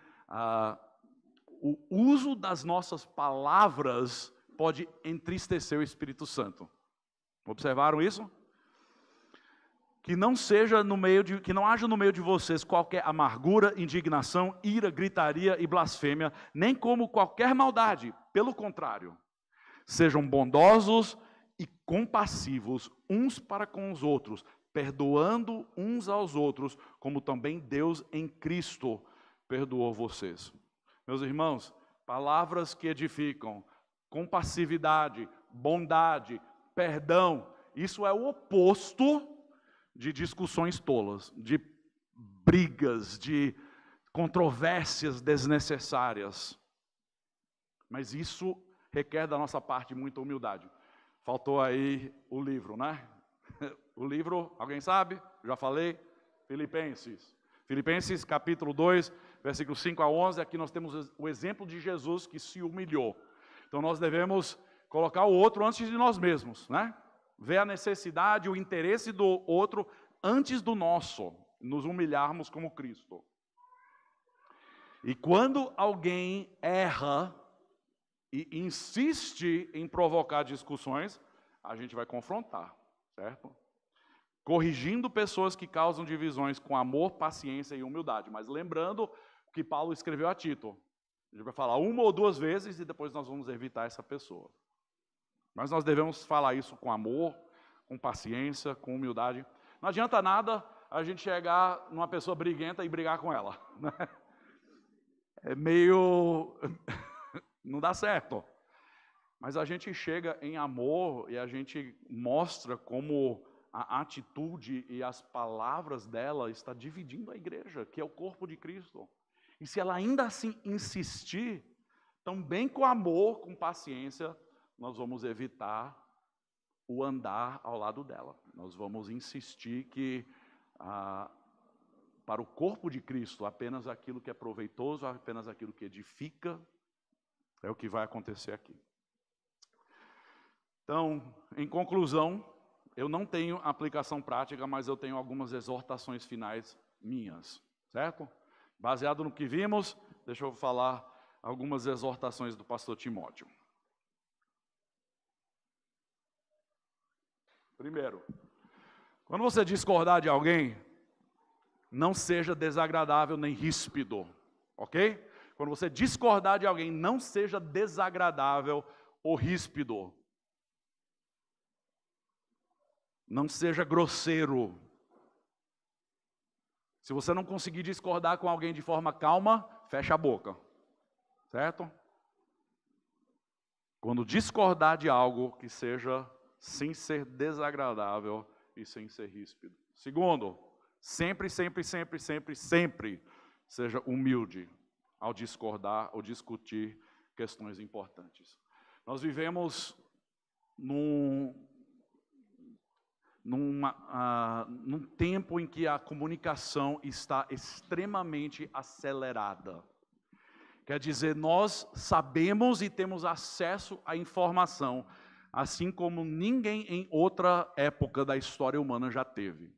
o uso das nossas palavras pode entristecer o Espírito Santo. Observaram isso? Que não haja no meio de vocês qualquer amargura, indignação, ira, gritaria e blasfêmia, nem como qualquer maldade. Pelo contrário, sejam bondosos e compassivos uns para com os outros, perdoando uns aos outros, como também Deus em Cristo perdoou vocês. Meus irmãos, palavras que edificam, compassividade, bondade, perdão, isso é o oposto de discussões tolas, de brigas, de controvérsias desnecessárias. Mas isso requer da nossa parte muita humildade. Faltou aí o livro, né? O livro, alguém sabe? Já falei? Filipenses. Filipenses capítulo 2, versículos 5 a 11. Aqui nós temos o exemplo de Jesus que se humilhou. Então nós devemos colocar o outro antes de nós mesmos, né? Ver a necessidade, o interesse do outro antes do nosso. Nos humilharmos como Cristo. E quando alguém erra e insiste em provocar discussões, a gente vai confrontar, certo? Corrigindo pessoas que causam divisões com amor, paciência e humildade. Mas lembrando que Paulo escreveu a Tito. A gente vai falar uma ou duas vezes e depois nós vamos evitar essa pessoa. Mas nós devemos falar isso com amor, com paciência, com humildade. Não adianta nada a gente chegar numa pessoa briguenta e brigar com ela, né? É meio... não dá certo. Mas a gente chega em amor e a gente mostra como a atitude e as palavras dela está dividindo a igreja, que é o corpo de Cristo. E se ela ainda assim insistir, também com amor, com paciência, nós vamos evitar o andar ao lado dela. Nós vamos insistir que para o corpo de Cristo, apenas aquilo que é proveitoso, apenas aquilo que edifica, é o que vai acontecer aqui. Então, em conclusão, eu não tenho aplicação prática, mas eu tenho algumas exortações finais minhas, certo? Baseado no que vimos, deixa eu falar algumas exortações do pastor Timóteo. Primeiro, quando você discordar de alguém, não seja desagradável nem ríspido, ok? Quando você discordar de alguém, não seja desagradável ou ríspido. Não seja grosseiro. Se você não conseguir discordar com alguém de forma calma, fecha a boca, certo? Quando discordar de algo, que seja sem ser desagradável e sem ser ríspido. Segundo, sempre seja humilde ao discordar ou discutir questões importantes. Nós vivemos num tempo em que a comunicação está extremamente acelerada. Quer dizer, nós sabemos e temos acesso à informação, assim como ninguém em outra época da história humana já teve.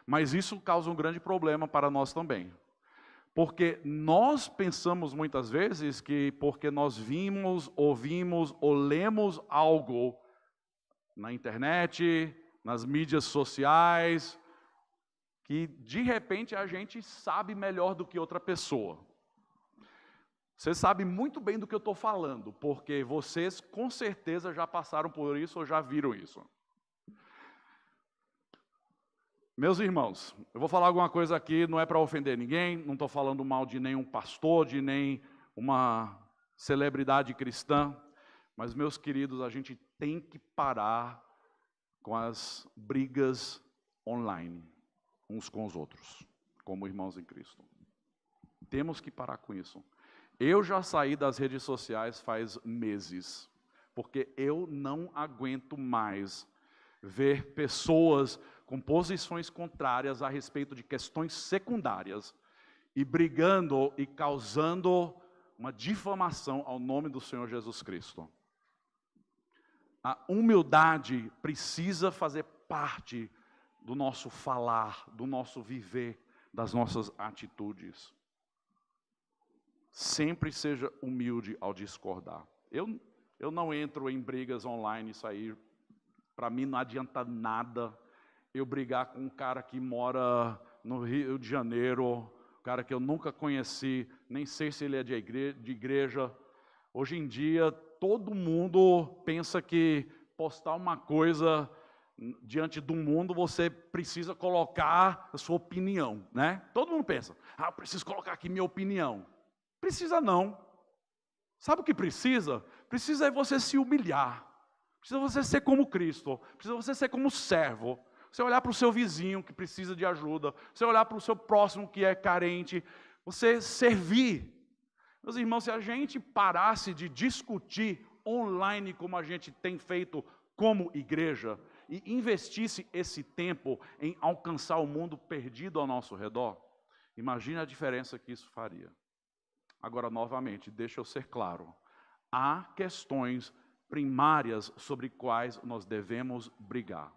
Mas isso causa um grande problema para nós também. Porque nós pensamos muitas vezes que porque nós vimos, ouvimos ou lemos algo na internet, nas mídias sociais, que de repente a gente sabe melhor do que outra pessoa. Você sabe muito bem do que eu estou falando, porque vocês com certeza já passaram por isso ou já viram isso. Meus irmãos, eu vou falar alguma coisa aqui, não é para ofender ninguém, não estou falando mal de nenhum pastor, de nem uma celebridade cristã, mas, meus queridos, a gente tem que parar com as brigas online, uns com os outros, como irmãos em Cristo. Temos que parar com isso. Eu já saí das redes sociais faz meses, porque eu não aguento mais ver pessoas com posições contrárias a respeito de questões secundárias e brigando e causando uma difamação ao nome do Senhor Jesus Cristo. A humildade precisa fazer parte do nosso falar, do nosso viver, das nossas atitudes. Sempre seja humilde ao discordar. Eu não entro em brigas online, isso aí, para mim não adianta nada eu brigar com um cara que mora no Rio de Janeiro, um cara que eu nunca conheci, nem sei se ele é de igreja. Hoje em dia, todo mundo pensa que postar uma coisa diante do mundo, você precisa colocar a sua opinião, né? Todo mundo pensa, eu preciso colocar aqui minha opinião. Precisa não. Sabe o que precisa? Precisa é você se humilhar. Precisa você ser como Cristo. Precisa você ser como servo. você olhar para o seu vizinho que precisa de ajuda, você olhar para o seu próximo que é carente, você servir. Meus irmãos, se a gente parasse de discutir online como a gente tem feito como igreja, e investisse esse tempo em alcançar o mundo perdido ao nosso redor, imagine a diferença que isso faria. Agora, novamente, deixa eu ser claro, há questões primárias sobre quais nós devemos brigar.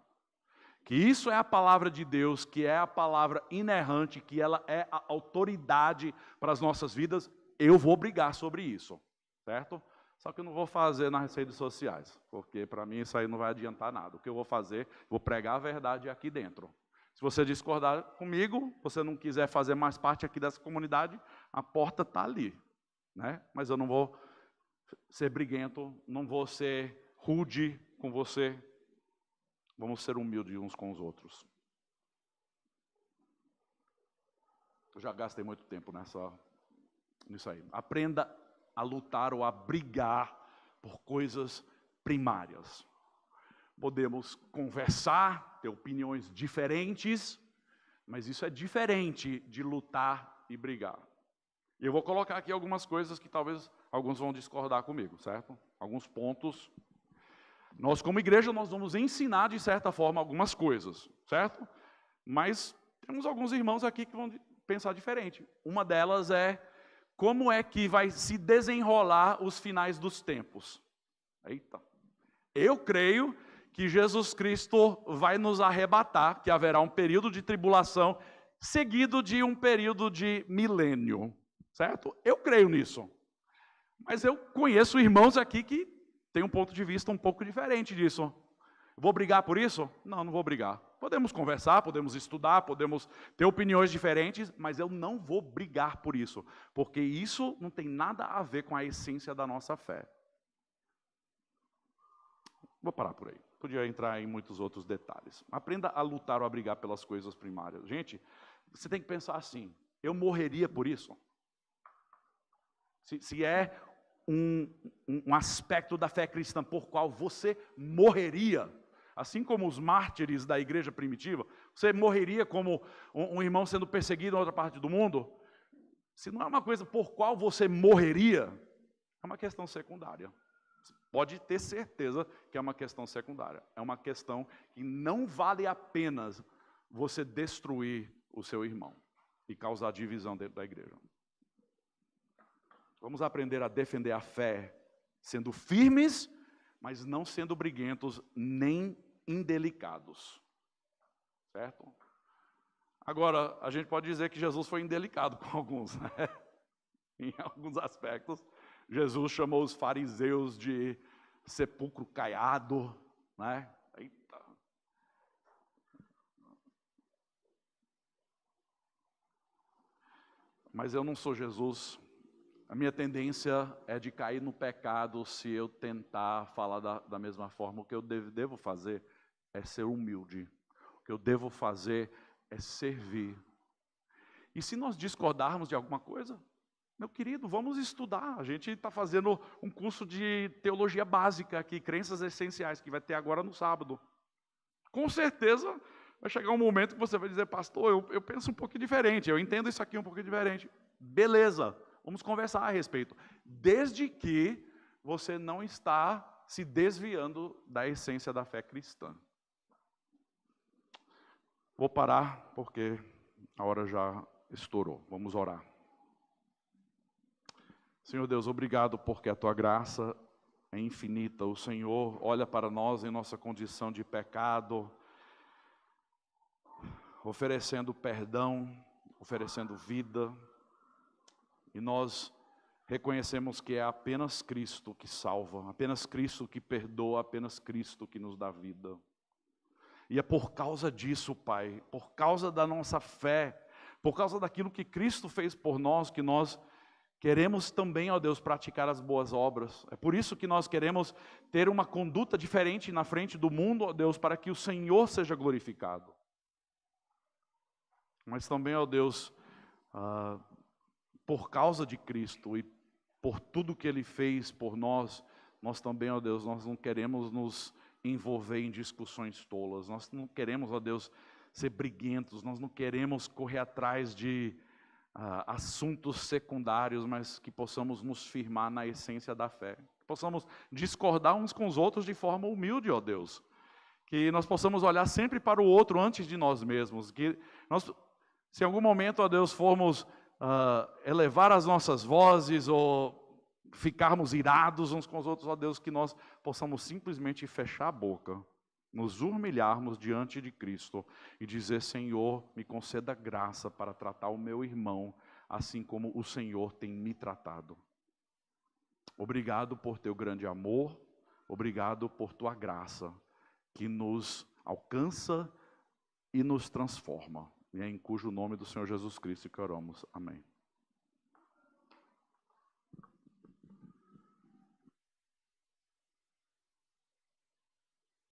Que isso é a palavra de Deus, que é a palavra inerrante, que ela é a autoridade para as nossas vidas, eu vou brigar sobre isso, certo? Só que eu não vou fazer nas redes sociais, porque para mim isso aí não vai adiantar nada. O que eu vou fazer, vou pregar a verdade aqui dentro. Se você discordar comigo, você não quiser fazer mais parte aqui dessa comunidade, a porta está ali, né? Mas eu não vou ser briguento, não vou ser rude com você. Vamos ser humildes uns com os outros. Eu já gastei muito tempo nisso aí. Aprenda a lutar ou a brigar por coisas primárias. Podemos conversar, ter opiniões diferentes, mas isso é diferente de lutar e brigar. E eu vou colocar aqui algumas coisas que talvez alguns vão discordar comigo, certo? Alguns pontos. Nós, como igreja, nós vamos ensinar, de certa forma, algumas coisas, certo? Mas temos alguns irmãos aqui que vão pensar diferente. Uma delas é como é que vai se desenrolar os finais dos tempos. Eita! Eu creio que Jesus Cristo vai nos arrebatar, que haverá um período de tribulação, seguido de um período de milênio, certo? Eu creio nisso. Mas eu conheço irmãos aqui que têm um ponto de vista um pouco diferente disso. Vou brigar por isso? Não, não vou brigar. Podemos conversar, podemos estudar, podemos ter opiniões diferentes, mas eu não vou brigar por isso, porque isso não tem nada a ver com a essência da nossa fé. Vou parar por aí. Podia entrar em muitos outros detalhes. Aprenda a lutar ou a brigar pelas coisas primárias. Gente, você tem que pensar assim, eu morreria por isso? Se é um aspecto da fé cristã por qual você morreria, assim como os mártires da igreja primitiva, você morreria como um irmão sendo perseguido em outra parte do mundo? Se não é uma coisa por qual você morreria, é uma questão secundária. Pode ter certeza que é uma questão secundária. É uma questão que não vale a pena você destruir o seu irmão e causar divisão dentro da igreja. Vamos aprender a defender a fé, sendo firmes, mas não sendo briguentos nem indelicados. Certo? Agora, a gente pode dizer que Jesus foi indelicado com alguns, né? Em alguns aspectos. Jesus chamou os fariseus de sepulcro caiado, né? Eita. Mas eu não sou Jesus. A minha tendência é de cair no pecado se eu tentar falar da mesma forma. O que eu devo fazer é ser humilde. O que eu devo fazer é servir. E se nós discordarmos de alguma coisa, meu querido, vamos estudar. A gente está fazendo um curso de teologia básica aqui, crenças essenciais, que vai ter agora no sábado. Com certeza vai chegar um momento que você vai dizer, pastor, eu penso um pouquinho diferente, eu entendo isso aqui um pouquinho diferente. Beleza. Vamos conversar a respeito, desde que você não está se desviando da essência da fé cristã. Vou parar porque a hora já estourou. Vamos orar. Senhor Deus, obrigado porque a Tua graça é infinita. O Senhor olha para nós em nossa condição de pecado, oferecendo perdão, oferecendo vida. E nós reconhecemos que é apenas Cristo que salva, apenas Cristo que perdoa, apenas Cristo que nos dá vida. E é por causa disso, Pai, por causa da nossa fé, por causa daquilo que Cristo fez por nós, que nós queremos também, ó Deus, praticar as boas obras. É por isso que nós queremos ter uma conduta diferente na frente do mundo, ó Deus, para que o Senhor seja glorificado. Mas também, ó Deus, por causa de Cristo e por tudo que Ele fez por nós, nós também, ó Deus, nós não queremos nos envolver em discussões tolas. Nós não queremos, ó Deus, ser briguentos, nós não queremos correr atrás de assuntos secundários, mas que possamos nos firmar na essência da fé. Que possamos discordar uns com os outros de forma humilde, ó Deus. Que nós possamos olhar sempre para o outro antes de nós mesmos. Que nós, se em algum momento, ó Deus, formos elevar as nossas vozes ou ficarmos irados uns com os outros, ó Deus, que nós possamos simplesmente fechar a boca, nos humilharmos diante de Cristo e dizer: Senhor, me conceda graça para tratar o meu irmão assim como o Senhor tem me tratado. Obrigado por teu grande amor, obrigado por tua graça que nos alcança e nos transforma. E é em cujo nome do Senhor Jesus Cristo que oramos. Amém.